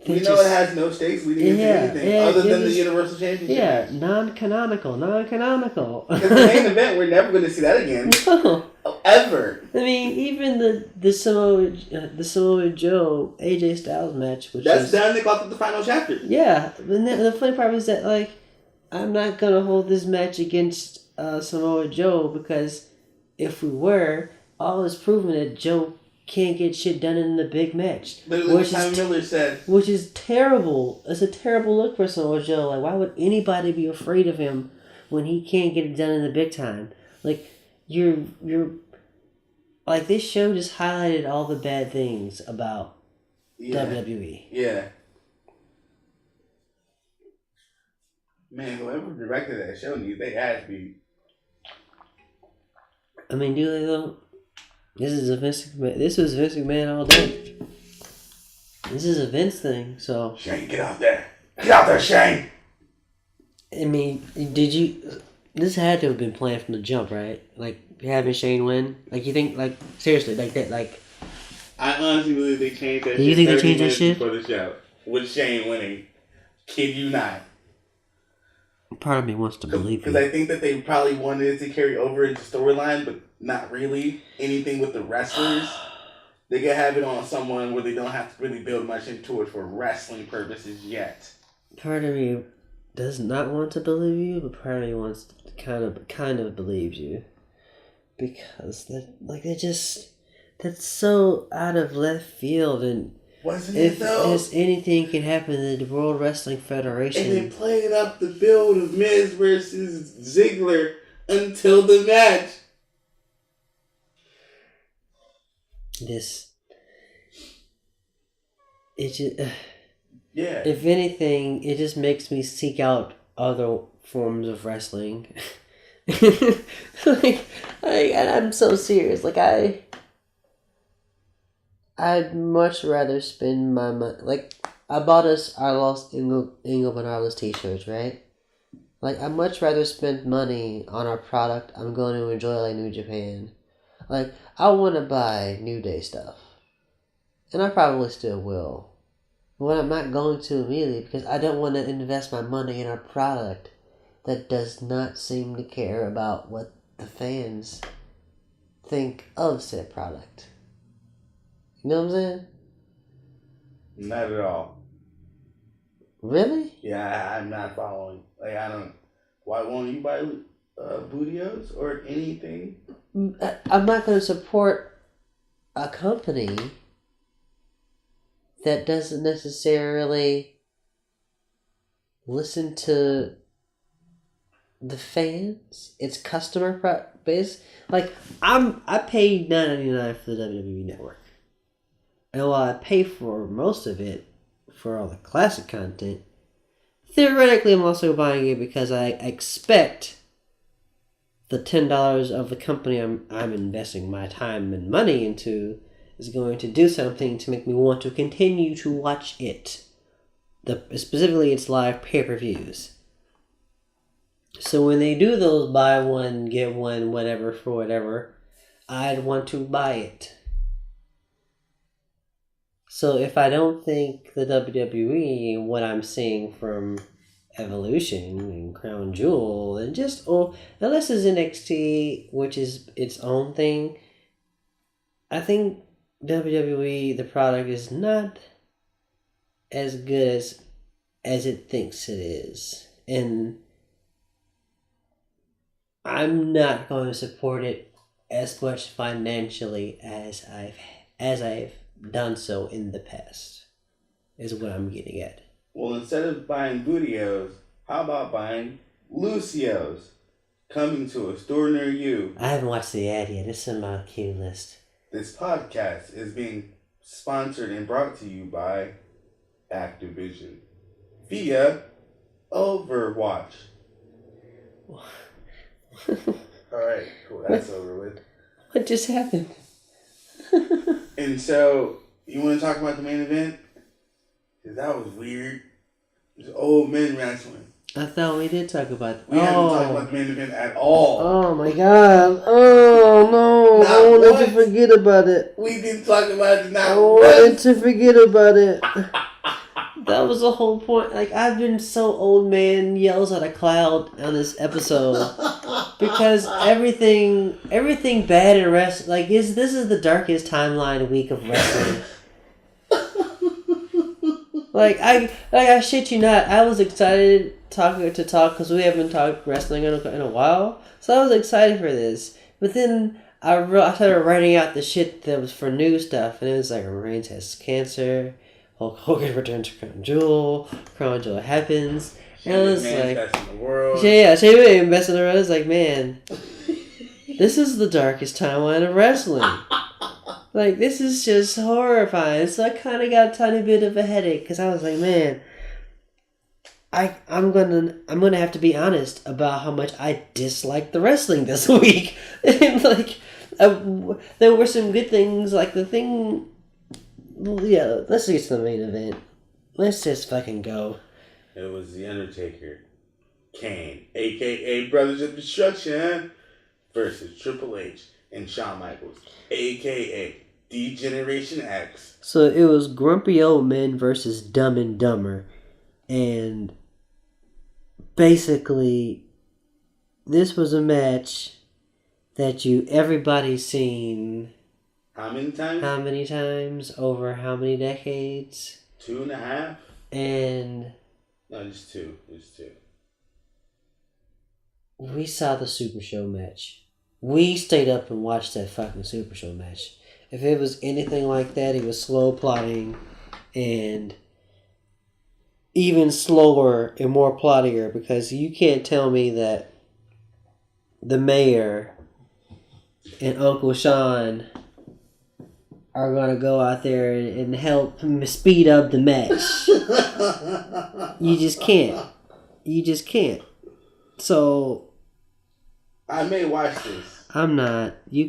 A: We know it has no stakes leading into anything other than the Universal Championship.
B: Yeah, non-canonical.
A: Because the main event, we're never going to see that again. No. Ever.
B: I mean, even the Samoa Joe AJ Styles match, which
A: that's done. They called it the final chapter.
B: Yeah, and the funny part was that, like, I'm not gonna hold this match against Samoa Joe, because if we were, all is proven that Joe can't get shit done in the big match.
A: Literally, what Simon Miller said.
B: Which is terrible. It's a terrible look for Samoa Joe. Like, why would anybody be afraid of him when he can't get it done in the big time? Like, you're like, this show just highlighted all the bad things about WWE.
A: Yeah. Man, whoever directed that show, they had to be.
B: I mean, do they though? This was Vince McMahon all day. This is a Vince thing, so.
A: Shane, get out there! Get out there, Shane!
B: I mean, this had to have been planned from the jump, right? Like, having Shane win? Like, you think, like, seriously, like that, like.
A: I honestly believe they changed that shit.
B: Do you think they changed that shit?
A: For the show. With Shane winning. Kid you not.
B: Part of me wants to believe
A: because I think that they probably wanted it to carry over into storyline, but not really anything with the wrestlers. They could have it on someone where they don't have to really build much into it for wrestling purposes yet.
B: Part of me does not want to believe you, but part of me wants to kind of believes you, because that's so out of left field. And
A: wasn't it though?
B: If anything can happen in the World Wrestling Federation.
A: And they played up the build of Miz versus Ziggler until the match. Yeah.
B: If anything, it just makes me seek out other forms of wrestling. like, and I'm so serious. Like, I'd much rather spend my money. Like, I bought us our Lost Ingo Bernardo's t-shirts, right? Like, I'd much rather spend money on our product I'm going to enjoy, like New Japan. Like, I want to buy New Day stuff. And I probably still will. But I'm not going to immediately, because I don't want to invest my money in a product that does not seem to care about what the fans think of said product. You know what I'm saying?
A: Not at all.
B: Really?
A: Yeah, I'm not following. Like, I don't. Why won't you buy Bootios or anything?
B: I'm not going to support a company that doesn't necessarily listen to the fans, its customer base. Like, I pay $9.99 for the WWE Network, and while I pay for most of it for all the classic content, theoretically I'm also buying it because I expect the $10 of the company I'm investing my time and money into is going to do something to make me want to continue to watch it. Specifically, its live pay-per-views. So when they do those buy one, get one, whatever for whatever, I'd want to buy it. So if I don't think the WWE and what I'm seeing from Evolution and Crown Jewel and unless it's NXT, which is its own thing, I think WWE, the product, is not as good as it thinks it is. And I'm not going to support it as much financially as I've done so in the past, is what I'm getting at.
A: Well, instead of buying Bootios, how about buying Lucio's? Coming to a store near you.
B: I haven't watched the ad yet. It's in my queue list.
A: This podcast is being sponsored and brought to you by Activision via Overwatch. Alright, cool. That's over with.
B: What just happened?
A: And so, you want to talk about the main event? Because that was weird. It's old men wrestling.
B: I thought we did talk about
A: We haven't talked about the main event at all.
B: Oh my god. Oh no.
A: Not
B: I wanted
A: once.
B: to forget about it.
A: We didn't talk about it now.
B: I wanted to forget about it. That was the whole point. Like, I've been so old man yells at a cloud on this episode. Because everything bad in wrestling, like, this is the darkest timeline week of wrestling. I shit you not, I was excited to talk because we haven't talked wrestling in a while. So I was excited for this. But then I started writing out the shit that was for new stuff. And it was like, Reigns has cancer. Hulk Hogan returns to Crown Jewel happens. And it was like,
A: best in the world.
B: Yeah, Shane McMahon best in the world. I was like, man, this is the darkest timeline of wrestling. Like, this is just horrifying. So I kind of got a tiny bit of a headache because I was like, man, I'm gonna have to be honest about how much I disliked the wrestling this week. And there were some good things, like the thing. Yeah, let's get to the main event. Let's just fucking go.
A: It was The Undertaker, Kane, a.k.a. Brothers of Destruction, versus Triple H and Shawn Michaels, a.k.a. D-Generation X.
B: So it was Grumpy Old Men versus Dumb and Dumber. And basically, this was a match that everybody's seen.
A: How many times?
B: How many times? Over how many decades?
A: 2.5?
B: And...
A: No, just 2. Just 2.
B: We saw the Super Show match. We stayed up and watched that fucking Super Show match. If it was anything like that, it was slow plotting and even slower and more plottier, because you can't tell me that the mayor and Uncle Sean are going to go out there and help speed up the match. You just can't. You just can't. So
A: I may watch this.
B: I'm not. You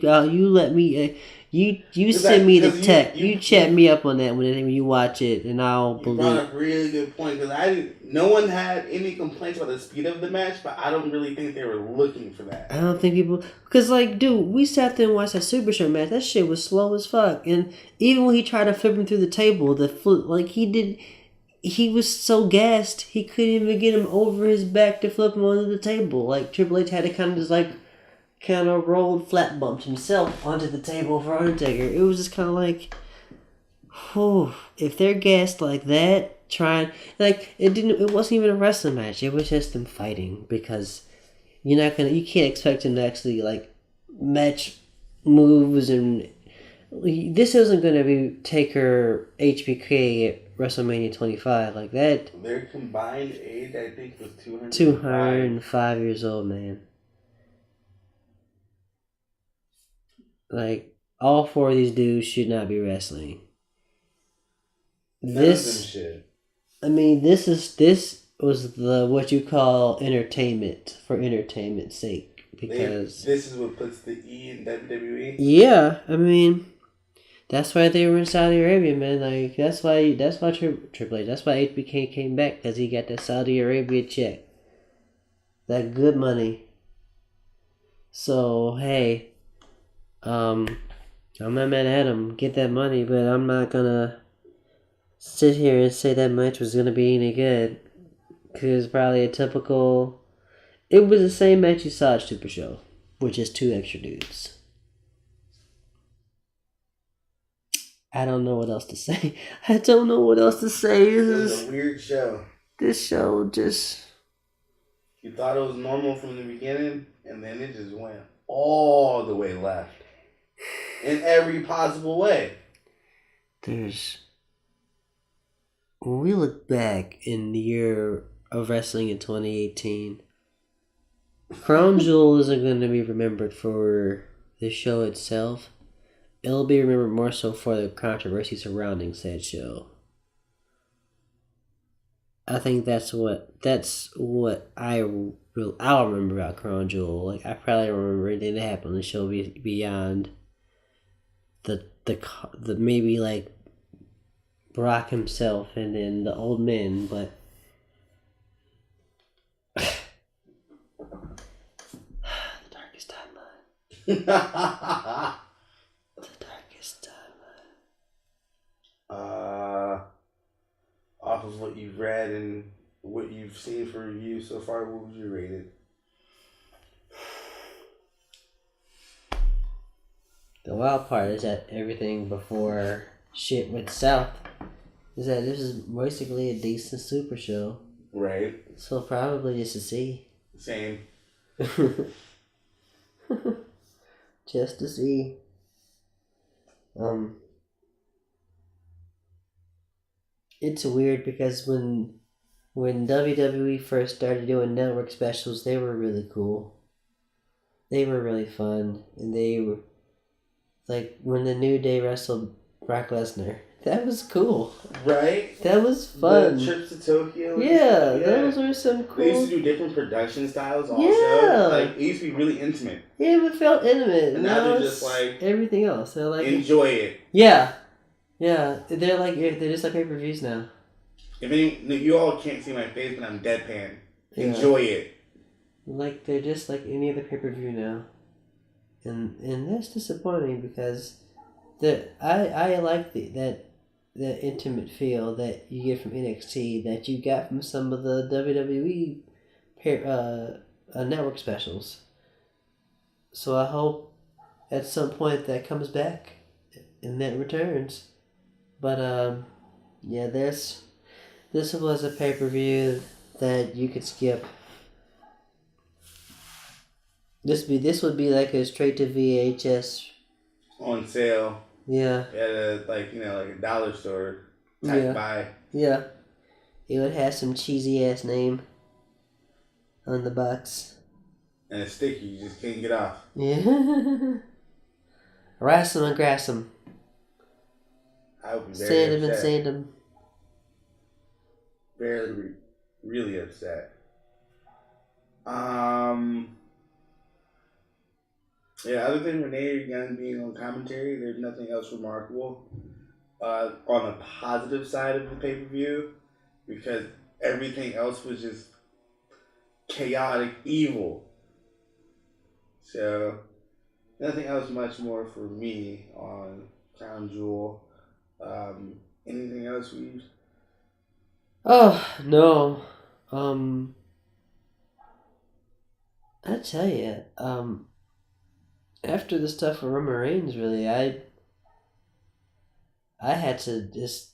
B: let me. You send me the text. You chat me up on that when you watch it, and I'll believe.
A: You brought up a really good point, because no one had any complaints about the speed of the match, but I don't really think they were looking for that.
B: I don't think people, because dude, we sat there and watched that Super Show match. That shit was slow as fuck, and even when he tried to flip him through the table, he was so gassed he couldn't even get him over his back to flip him onto the table. Like, Triple H had to kind of rolled flat bumped himself onto the table for Undertaker. It was just kind of like, whew, if they're gassed like that, trying like it wasn't even a wrestling match. It was just them fighting because you can't expect them to actually like match moves and this isn't gonna be Taker HBK at WrestleMania 25 like that.
A: Their combined age, I think, was
B: 205 years old, man. Like all four of these dudes should not be wrestling.
A: None of them should.
B: I mean, this was the what you call entertainment for entertainment's sake because
A: this is what puts the E in WWE.
B: Yeah, I mean, that's why they were in Saudi Arabia, man. Like that's why Triple H. That's why HBK came back because he got that Saudi Arabia check, that good money. So hey, I'm not mad at him. Get that money, but I'm not gonna sit here and say that match was gonna be any good. Cause probably a typical. It was the same match you saw at Super Show, with just two extra dudes. I don't know what else to say. This
A: was a weird show.
B: This show just.
A: You thought it was normal from the beginning, and then it just went all the way left. In every possible way.
B: When we look back in the year of wrestling in 2018, Crown Jewel isn't going to be remembered for the show itself. It'll be remembered more so for the controversy surrounding said show. I think that's what I'll remember about Crown Jewel. Like I probably remember anything that happened on the show beyond the maybe like Brock himself and then the old men, but the darkest timeline. The darkest
A: timeline. Off of what you've read and what you've seen for reviews so far, what would you rate it?
B: The wild part is that everything before shit went south is that this is basically a decent Super Show.
A: Right.
B: So probably just to see.
A: Same.
B: Just to see. It's weird because when WWE first started doing network specials, they were really cool. They were really fun, and they were like when the New Day wrestled Brock Lesnar. That was cool.
A: Right?
B: That was fun.
A: The trips to Tokyo.
B: Yeah, those were some cool.
A: They used to do different production styles also.
B: Yeah.
A: Like, it used to be really intimate.
B: Yeah, it felt intimate.
A: And now they're just like...
B: everything else. They're like...
A: enjoy it.
B: Yeah. Yeah. They're just like pay-per-views now.
A: You all can't see my face, but I'm deadpan.
B: Yeah.
A: Enjoy it.
B: Like, they're just like any other pay-per-view now. And that's disappointing because I like that intimate feel that you get from NXT that you got from some of the WWE network specials. So I hope at some point that comes back and that returns. But yeah, this was a pay-per-view that you could skip. This would be like a straight to VHS
A: on sale.
B: Yeah.
A: At a like a dollar store type buy.
B: Yeah. It would have some cheesy ass name on the box.
A: And it's sticky, you just can't get off.
B: Yeah. Wrestle and grass him.
A: I would be very
B: sand him
A: upset.
B: And sand him.
A: Really upset. Yeah, other than Renee Young being on commentary, there's nothing else remarkable on the positive side of the pay-per-view because everything else was just chaotic evil. So, nothing else much more for me on Crown Jewel. Anything else, Reeves?
B: Oh, no. I tell you, after the stuff with Roman Reigns, really, I had to just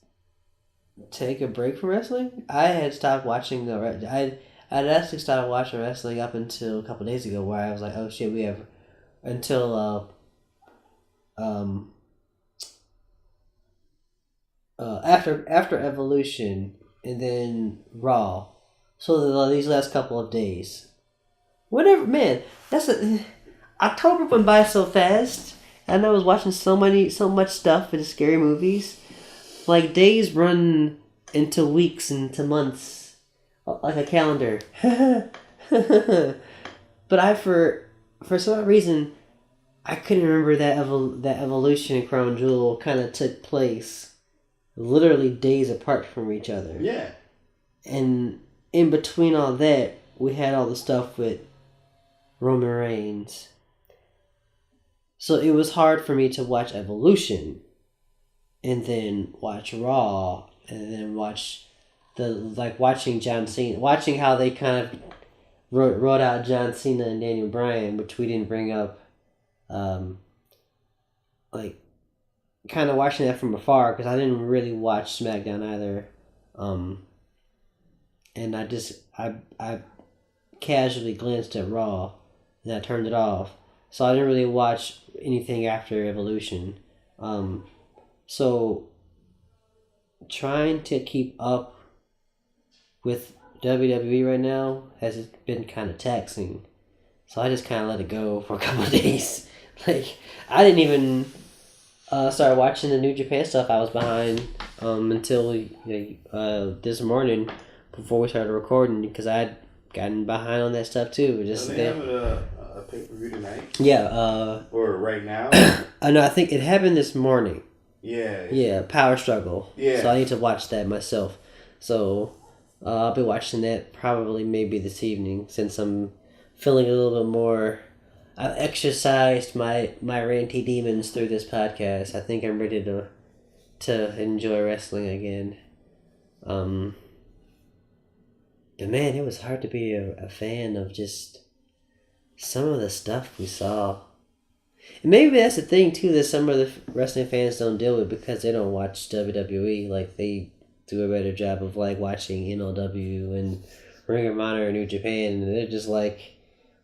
B: take a break from wrestling. I had stopped watching I'd actually started watching wrestling up until a couple days ago, where I was like, oh shit, we have until after Evolution and then Raw. So these last couple of days, whatever, man. October went by so fast. And I was watching so much stuff for the scary movies. Like days run into weeks, into months, like a calendar. But for some reason, I couldn't remember that Evolution and Crown Jewel kind of took place literally days apart from each other.
A: Yeah.
B: And in between all that, we had all the stuff with Roman Reigns. So it was hard for me to watch Evolution and then watch Raw and then watching John Cena, watching how they kind of wrote out John Cena and Daniel Bryan, which we didn't bring up. Kind of watching that from afar because I didn't really watch SmackDown either. And I casually glanced at Raw and I turned it off. So I didn't really watch anything after Evolution. So trying to keep up with WWE right now has been kind of taxing. So I just kind of let it go for a couple of days. Like, I didn't even start watching the New Japan stuff. I was behind until this morning before we started recording because I'd gotten behind on that stuff too.
A: Just they have a pay-per-view tonight?
B: Yeah.
A: Or right now?
B: No, I think it happened this morning.
A: Yeah.
B: Yeah, Power Struggle.
A: Yeah.
B: So I need to watch that myself. So I'll be watching that probably maybe this evening since I'm feeling a little bit more. I've exercised my ranty demons through this podcast. I think I'm ready to enjoy wrestling again. But man, it was hard to be a fan of just some of the stuff we saw. And maybe that's the thing too that some of the wrestling fans don't deal with because they don't watch WWE. Like they do a better job of like watching MLW and Ring of Honor and New Japan, and they're just like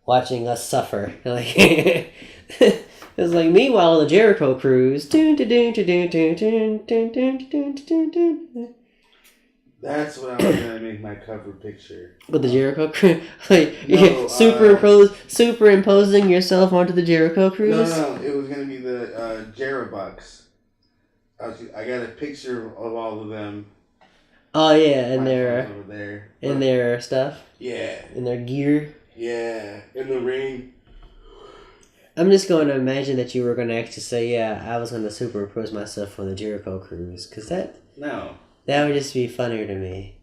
B: watching us suffer. Like it's like meanwhile the Jericho Cruise.
A: That's what I was gonna make my cover picture.
B: With the Jericho Cruise, like superimposing yourself onto the Jericho Cruise.
A: No, it was gonna be the Jeribucks. I got a picture of all of them.
B: Oh yeah, and their stuff.
A: Yeah.
B: And their gear.
A: Yeah, in the ring.
B: I'm just going to imagine that you were going to actually say, yeah, I was going to superimpose myself on the Jericho Cruise, because that would just be funnier to me.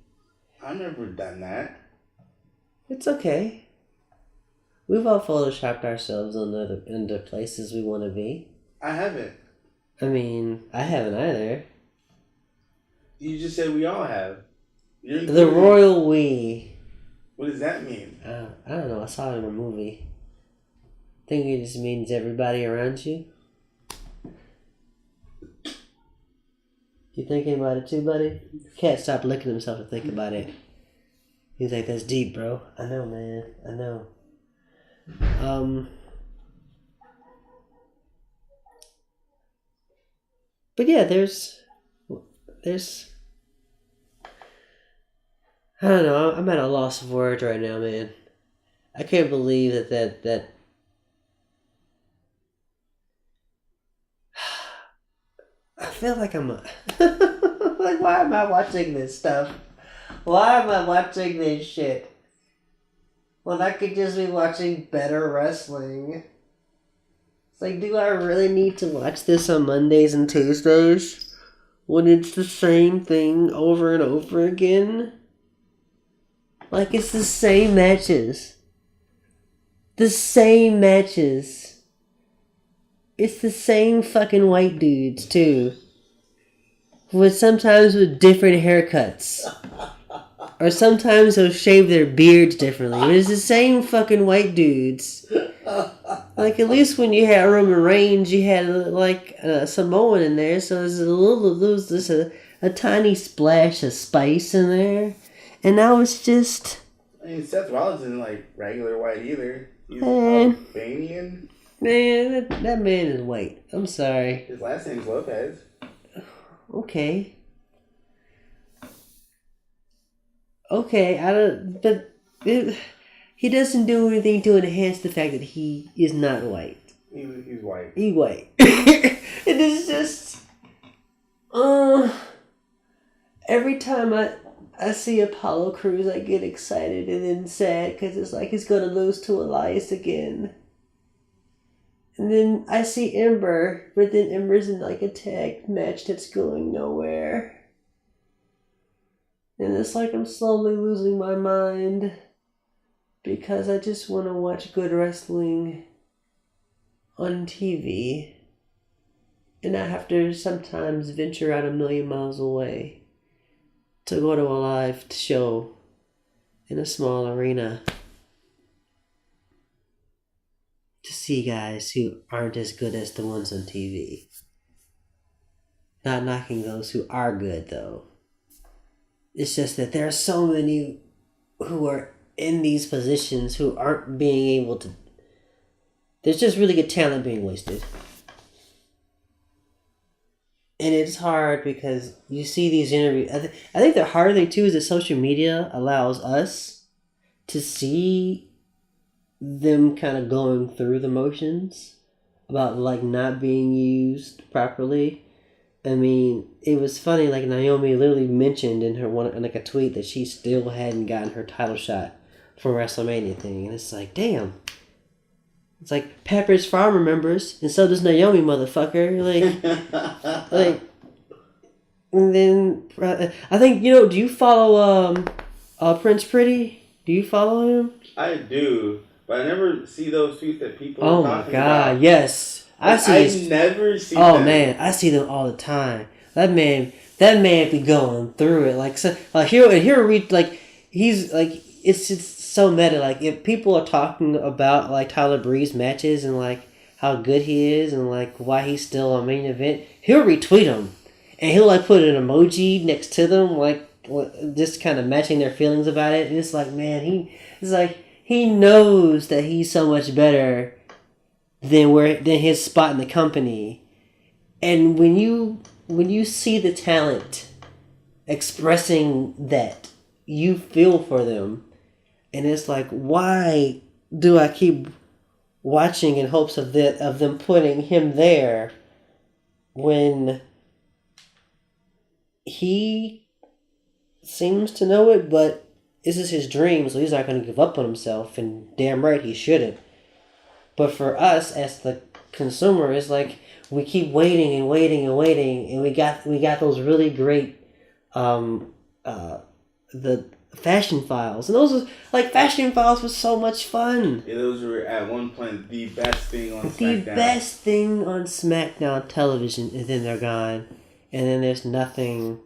A: I've never done that.
B: It's okay. We've all photoshopped ourselves into places we want to be.
A: I haven't.
B: I mean, I haven't either.
A: You just said we all have.
B: The royal we.
A: What does that mean?
B: I don't know. I saw it in a movie. I think it just means everybody around you. You thinking about it too, buddy? Can't stop licking himself to think about it. He's like, that's deep, bro. I know, man. I know. But yeah, there's I don't know, I'm at a loss of words right now, man. I can't believe that I feel like I'm like, why am I watching this stuff? Why am I watching this shit? When I could just be watching better wrestling. It's like, do I really need to watch this on Mondays and Tuesdays? When it's the same thing over and over again? Like, it's the same matches. The same matches. It's the same fucking white dudes, too. Sometimes with different haircuts. Or sometimes they'll shave their beards differently. But it's the same fucking white dudes. Like, at least when you had Roman Reigns, you had, like, Samoan in there, so there's just a tiny splash of spice in there. And now it's just...
A: I mean, Seth Rollins isn't, like, regular white either. He's
B: Man.
A: Albanian.
B: Man, that man is white. I'm sorry.
A: His last name's Lopez.
B: Okay. Okay, I don't... But... he doesn't do anything to enhance the fact that he is not white.
A: He's white.
B: He's white. It is just... every time I see Apollo Crews, I get excited and then sad because it's like he's going to lose to Elias again. And then I see Ember, but then Ember's in like a tag match that's going nowhere. And it's like I'm slowly losing my mind because I just want to watch good wrestling on TV. And I have to sometimes venture out 1,000,000 miles away to go to a live show in a small arena to see guys who aren't as good as the ones on TV. Not knocking those who are good, though. It's just that there are so many who are in these positions who aren't being able to... There's just really good talent being wasted. And it's hard because you see these interviews. I think the harder thing too is that social media allows us to see them kind of going through the motions about like not being used properly. I mean, it was funny. Like Naomi literally mentioned in her in like a tweet that she still hadn't gotten her title shot from WrestleMania thing, and it's like, damn. It's like Pepper's Farm remembers, and so does Naomi, motherfucker. Like, and then I think do you follow Prince Pretty? Do you follow him?
A: I do, but I never see those tweets that people are talking about.
B: Oh my god, yes, I
A: never see.
B: Oh
A: them.
B: man, I see them all the time. That man be going through it. Like so, here we like he's like it's just so meta. Like if people are talking about like Tyler Breeze matches and like how good he is and like why he's still a main event, he'll retweet them and he'll like put an emoji next to them, like just kind of matching their feelings about it. And it's like, man, he knows that he's so much better than his spot in the company. And when you see the talent expressing that, you feel for them. And it's like, why do I keep watching in hopes of them putting him there when he seems to know it, but this is his dream, so he's not going to give up on himself, and damn right he shouldn't. But for us as the consumer, it's like we keep waiting and waiting and waiting, and we got those really great the Fashion Files, and those was like Fashion Files was so much fun.
A: Yeah, those were at one point the best thing on SmackDown.
B: The best thing on SmackDown television, and then they're gone, and then there's nothing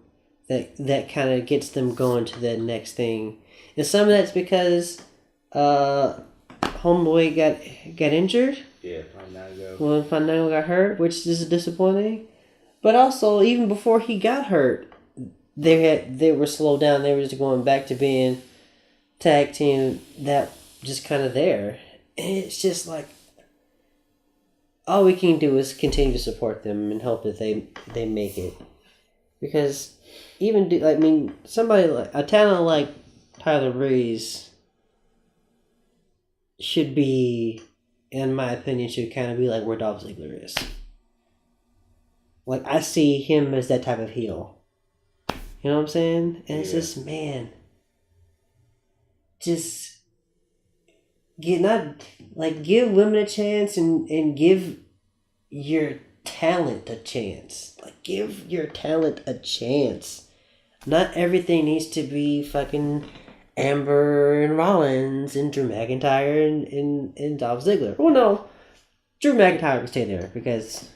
B: that kind of gets them going to the next thing. And some of that's because Homeboy got injured.
A: Yeah, Fandango.
B: Well, Fandango got hurt, which is disappointing. But also, even before he got hurt, they were slowed down. They were just going back to being tag team that just kind of there. And it's just like, all we can do is continue to support them and hope that they make it. Because somebody like a talent like Tyler Breeze should be, in my opinion, should kind of be like where Dolph Ziggler is. Like, I see him as that type of heel. You know what I'm saying? And it's just, man, just give women a chance and give your talent a chance. Like, give your talent a chance. Not everything needs to be fucking Amber and Rollins and Drew McIntyre and Dolph Ziggler. Well, no, Drew McIntyre can stay there because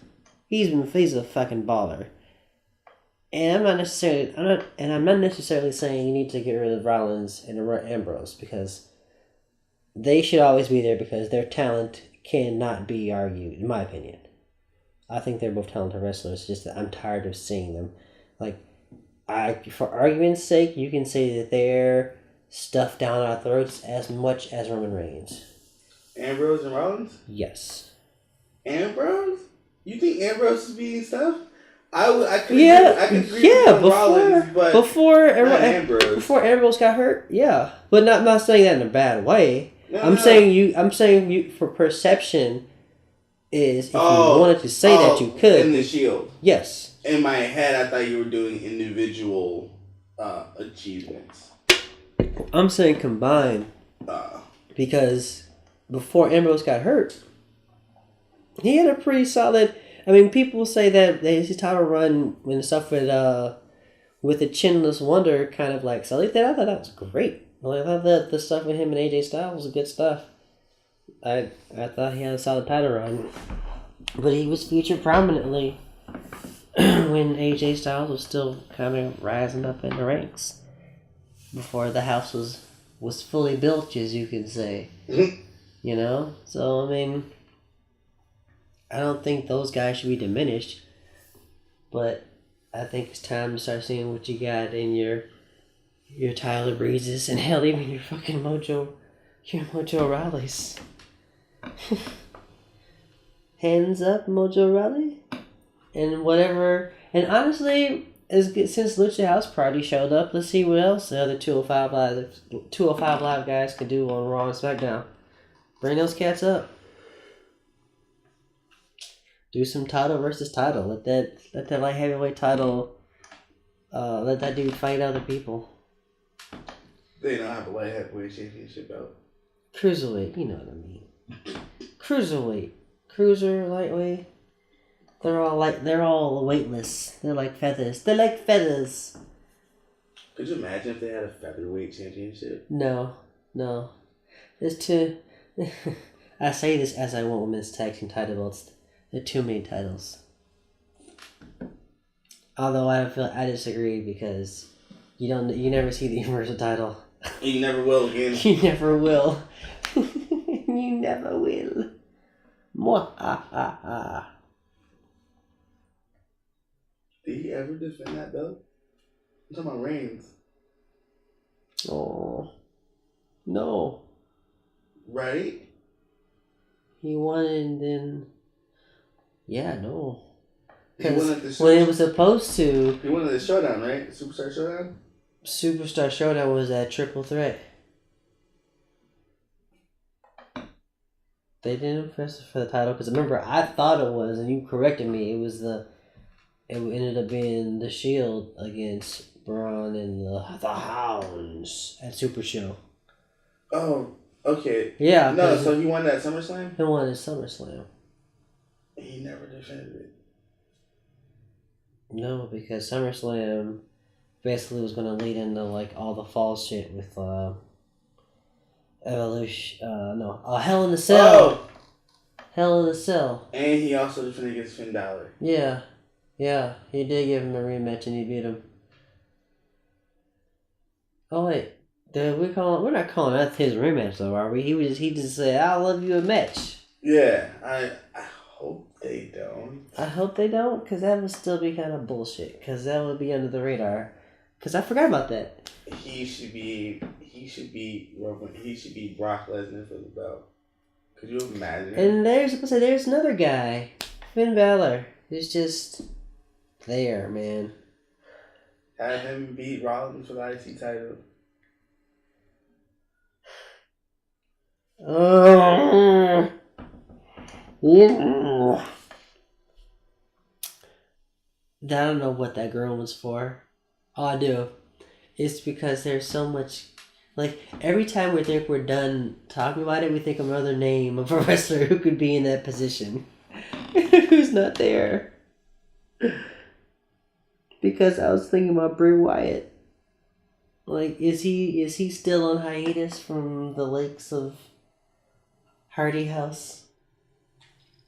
B: he's a fucking baller. And I'm not necessarily saying you need to get rid of Rollins and Ambrose, because they should always be there because their talent cannot be argued, in my opinion. I think they're both talented wrestlers. It's just that I'm tired of seeing them. Like, for argument's sake, you can say that they're stuffed down our throats as much as Roman Reigns.
A: Ambrose and Rollins?
B: Yes.
A: Ambrose? You think Ambrose is being stuffed? I could agree with Rollins, but
B: before
A: Ambrose.
B: Before Ambrose got hurt, yeah. But I'm not saying that in a bad way. I'm saying you for perception is if you wanted to say that you could.
A: In the Shield.
B: Yes.
A: In my head, I thought you were doing individual achievements.
B: I'm saying combined. Because before Ambrose got hurt, he had a pretty solid. I mean, people say that his title run when stuff with the Chinless Wonder kind of like sullied that. I thought that was great. I thought that the stuff with him and AJ Styles was good stuff. I thought he had a solid title run, but he was featured prominently when AJ Styles was still kind of rising up in the ranks before the house was fully built, as you could say. You know, so I mean, I don't think those guys should be diminished, but I think it's time to start seeing what you got in your Tyler Breezes and hell, even your fucking Mojo Rawleys. Hands up, Mojo Rawley, and whatever. And honestly, since Lucha House Party showed up, let's see what else the other 205 Live guys can do on Raw and SmackDown. Bring those cats up. Do some title versus title. Let that light heavyweight title. Let that dude fight other people.
A: They don't have a light heavyweight championship belt.
B: Cruiserweight, you know what I mean. Cruiserweight, cruiser, lightweight. They're all weightless. They're like feathers.
A: Could you imagine if they had a featherweight championship?
B: No. There's too. I say this as I want women's tag team title belts. There are too many titles. Although I disagree because you never see the universal title.
A: You never will again.
B: You never will. You never will. Mwahaha.
A: Did he ever defend that belt? I'm talking about Reigns.
B: Oh. No.
A: Right?
B: He won and then... Yeah, no.
A: He won at the
B: when it was supposed to...
A: He won at the Showdown, right? Superstar Showdown?
B: Superstar Showdown was that triple threat. They didn't press for the title because remember I thought it was, and you corrected me. It ended up being the Shield against Braun and the Hounds at Super Show.
A: Oh, okay.
B: Yeah.
A: No, so he won that SummerSlam?
B: He won his SummerSlam.
A: He never defended it.
B: No, because SummerSlam basically was going to lead into like all the fall shit with Evolution. Hell in a Cell.
A: Oh.
B: Hell in a Cell.
A: And he also defended against Finn Balor.
B: Yeah, he did give him a rematch and he beat him. Oh wait, we're not calling that his rematch though, are we? He just said, "I'll love you a match."
A: Yeah, I hope they don't.
B: I hope they don't, because that would still be kind of bullshit. Because that would be under the radar. Because I forgot about that.
A: He should be Brock Lesnar for the belt. Could you imagine?
B: And there's another guy, Finn Balor, who's just there, man.
A: Have him beat Rollins for the IC title.
B: Yeah. I don't know what that girl was for. All I do is because there's so much. Like, every time we think we're done talking about it, we think of another name of a wrestler who could be in that position. Who's not there. Because I was thinking about Bray Wyatt. Like, is he still on hiatus from the lakes of Hardy House?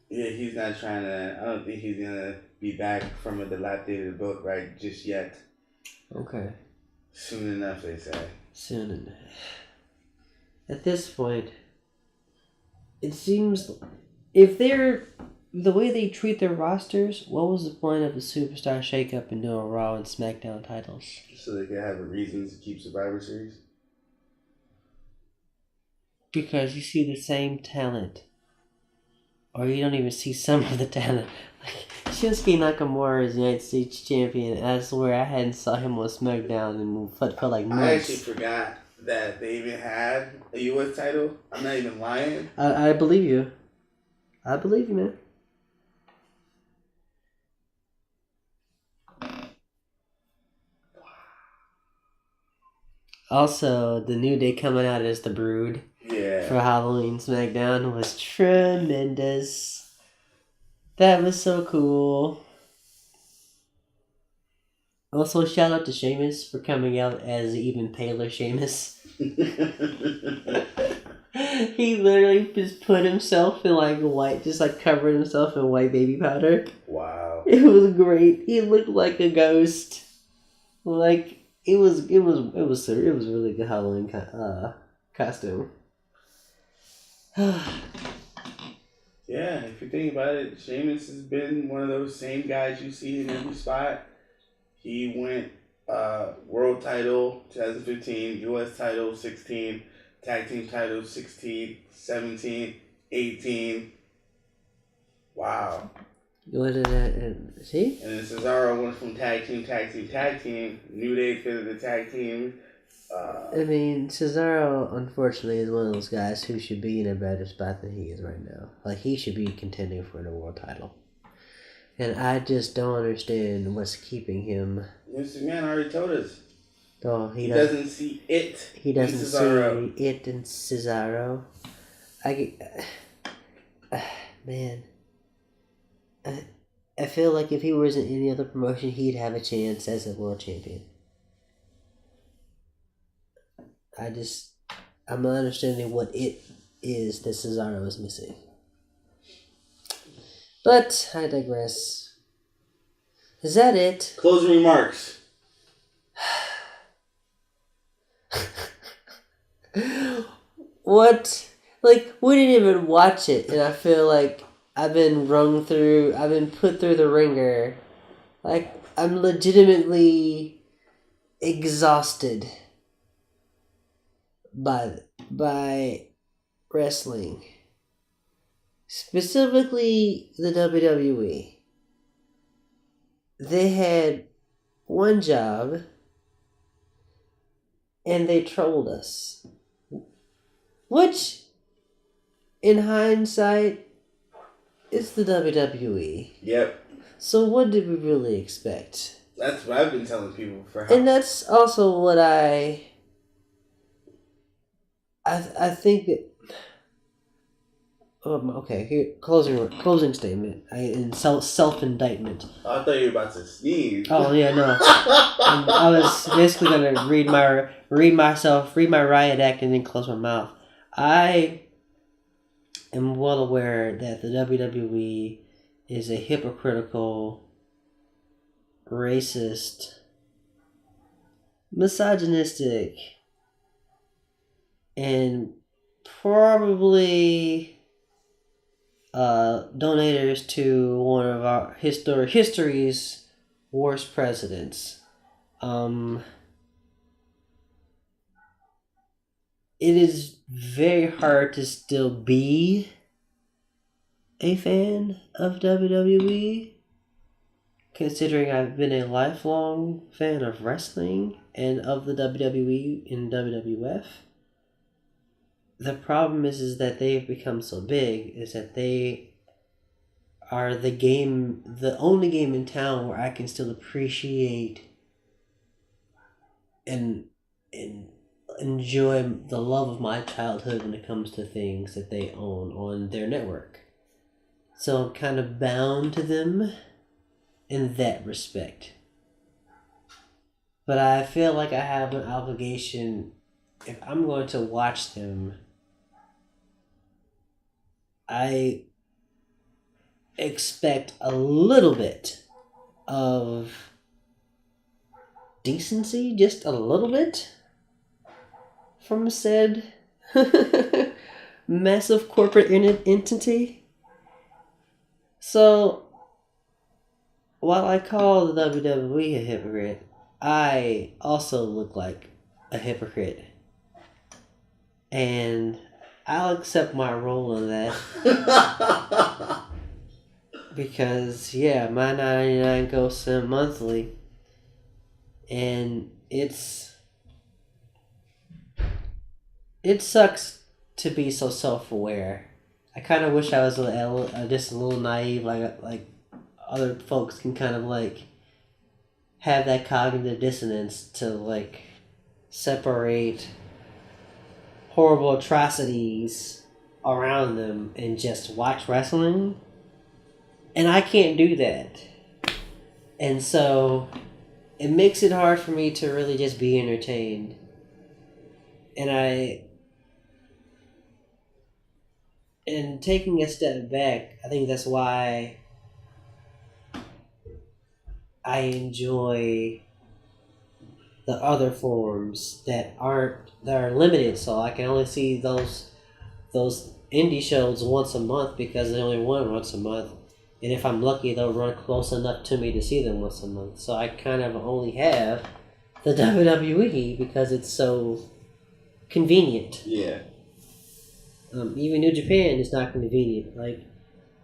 A: Yeah, he's not trying to... I don't think he's going to be back from a dilapidated boat right just yet.
B: Okay.
A: Soon enough, they say.
B: Soon enough. At this point, it seems if they're the way they treat their rosters, what was the point of the superstar shakeup and doing Raw and SmackDown titles?
A: So they can have a reason to keep Survivor Series.
B: Because you see the same talent, or you don't even see some of the talent. Like Shinsuke Nakamura is United States champion. I swear I hadn't saw him on SmackDown and felt like months.
A: I actually forgot that they even had a U.S. title. I'm not even lying.
B: I believe you. I believe you, man. Also, the New Day coming out as the Brood for Halloween SmackDown was tremendous. That was so cool. Also, shout out to Sheamus for coming out as even paler Sheamus. He literally just put himself in like white, just like covered himself in white baby powder.
A: Wow.
B: It was great. He looked like a ghost. Like it was really good Halloween costume.
A: Yeah, if you think about it, Sheamus has been one of those same guys you see in every spot. He went world title 2015, US title 16, tag team title 16, 17, 18. Wow.
B: What did that see?
A: And then Cesaro went from tag team. New Day fitted the tag team.
B: I mean, Cesaro, unfortunately, is one of those guys who should be in a better spot than he is right now. Like, he should be contending for the world title. And I just don't understand what's keeping him.
A: Mr. Man already told us.
B: Oh,
A: he doesn't see it.
B: He doesn't see it in Cesaro. Man. I feel like if he was in any other promotion, he'd have a chance as a world champion. I'm not understanding what it is that Cesaro is missing. But I digress. Is that it?
A: Closing remarks.
B: What? Like, we didn't even watch it, and I feel like I've been put through the ringer. Like, I'm legitimately exhausted by wrestling. Specifically, the WWE. They had one job, and they trolled us. Which, in hindsight, is the WWE.
A: Yep.
B: So what did we really expect?
A: That's what I've been telling people for
B: And that's also what I think that. Okay, here closing statement. In self indictment.
A: I thought you were about to sneeze.
B: Oh yeah, no. I was basically gonna read my riot act and then close my mouth. I am well aware that the WWE is a hypocritical, racist, misogynistic, and probably donators to one of our history's worst presidents. It is very hard to still be a fan of WWE, considering I've been a lifelong fan of wrestling and of the WWE and WWF. The problem is that they've become so big is that they are the only game in town where I can still appreciate and enjoy the love of my childhood when it comes to things that they own on their network. So I'm kind of bound to them in that respect. But I feel like I have an obligation, if I'm going to watch them, I expect a little bit of decency, just a little bit, from said massive corporate entity. So, while I call the WWE a hypocrite, I also look like a hypocrite. And I'll accept my role in that. Because, yeah, my 99 goes to monthly. And it sucks to be so self-aware. I kind of wish I was just a little naive, like other folks can kind of like have that cognitive dissonance to like separate horrible atrocities around them and just watch wrestling. And I can't do that. And so it makes it hard for me to really just be entertained. And taking a step back, I think that's why I enjoy the other forms that are limited. So I can only see those indie shows once a month because they only run once a month. And if I'm lucky, they'll run close enough to me to see them once a month. So I kind of only have the WWE because it's so convenient.
A: Yeah.
B: Even New Japan is not convenient. Like,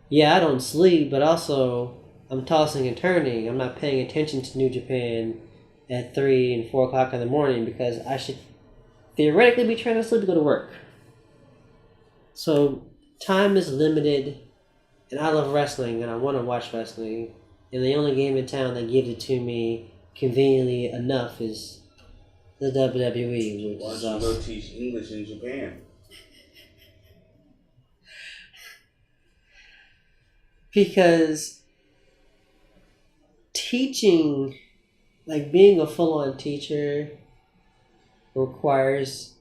B: yeah, I don't sleep, but also I'm tossing and turning. I'm not paying attention to New Japan at 3 and 4 o'clock in the morning because I should theoretically be trying to sleep to go to work. So time is limited, and I love wrestling, and I want to watch wrestling. And the only game in town that gives it to me conveniently enough is the WWE.
A: Why don't you go teach English in Japan?
B: Because teaching, like being a full-on teacher, requires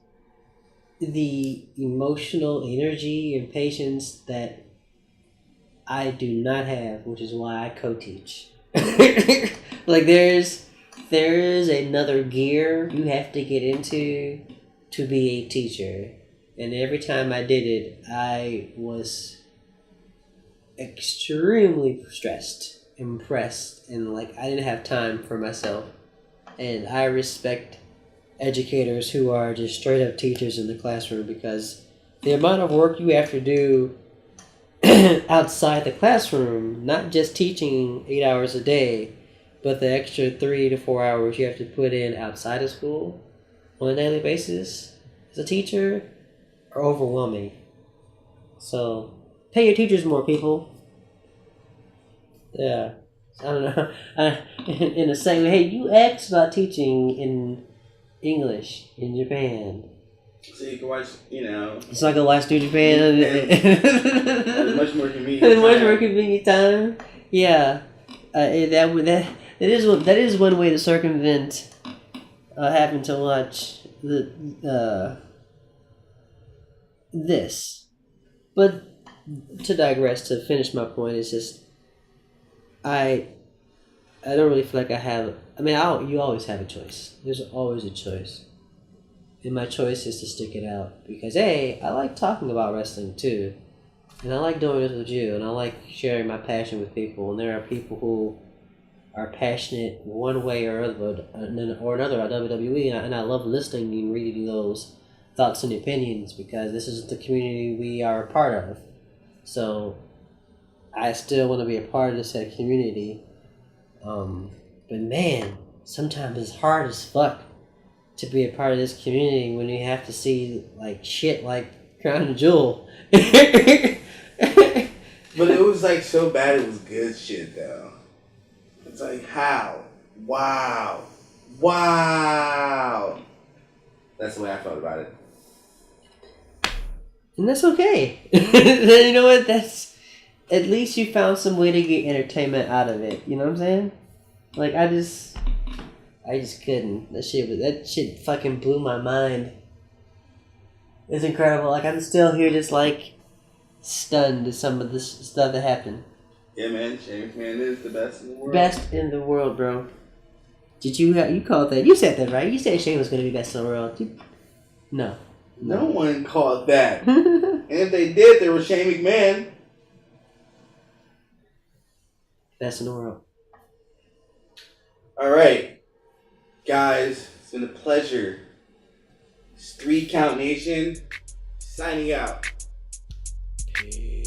B: the emotional energy and patience that I do not have, which is why I co-teach. Like there's another gear you have to get into to be a teacher. And every time I did it, I was extremely stressed, impressed, and like I didn't have time for myself. And I respect educators who are just straight up teachers in the classroom because the amount of work you have to do outside the classroom, not just teaching 8 hours a day, but the extra 3 to 4 hours you have to put in outside of school on a daily basis as a teacher are overwhelming. So pay your teachers more, people. Yeah. I don't know. In the same way, hey, you asked about teaching in English in Japan.
A: So you can watch,
B: It's like a watch New Japan.
A: It's much more convenient.
B: Much more convenient time. Yeah. That is one way to circumvent having to watch this. But to digress, to finish my point, it's just I don't really feel like I have. I mean, you always have a choice. There's always a choice, and my choice is to stick it out because I like talking about wrestling too, and I like doing this with you, and I like sharing my passion with people. And there are people who are passionate one way or another about WWE, and I love listening and reading those thoughts and opinions because this is the community we are a part of. So I still want to be a part of this community. But man, sometimes it's hard as fuck to be a part of this community when you have to see like shit like Crown Jewel.
A: But it was like so bad it was good shit though. It's like how? Wow. That's the way I felt about it.
B: And that's okay. You know what? That's at least you found some way to get entertainment out of it. You know what I'm saying? Like I just couldn't. That shit fucking blew my mind. It's incredible. Like I'm still here, just like stunned at some of this stuff that happened.
A: Yeah, man. Shane McMahon is the best in the world.
B: Best in the world, bro. Did you called that? You said that, right? You said Shane was gonna be best in the world. No.
A: No one called that. And if they did, they were Shane McMahon.
B: That's in the world.
A: All right, guys, it's been a pleasure. It's 3 Count Nation signing out. Peace.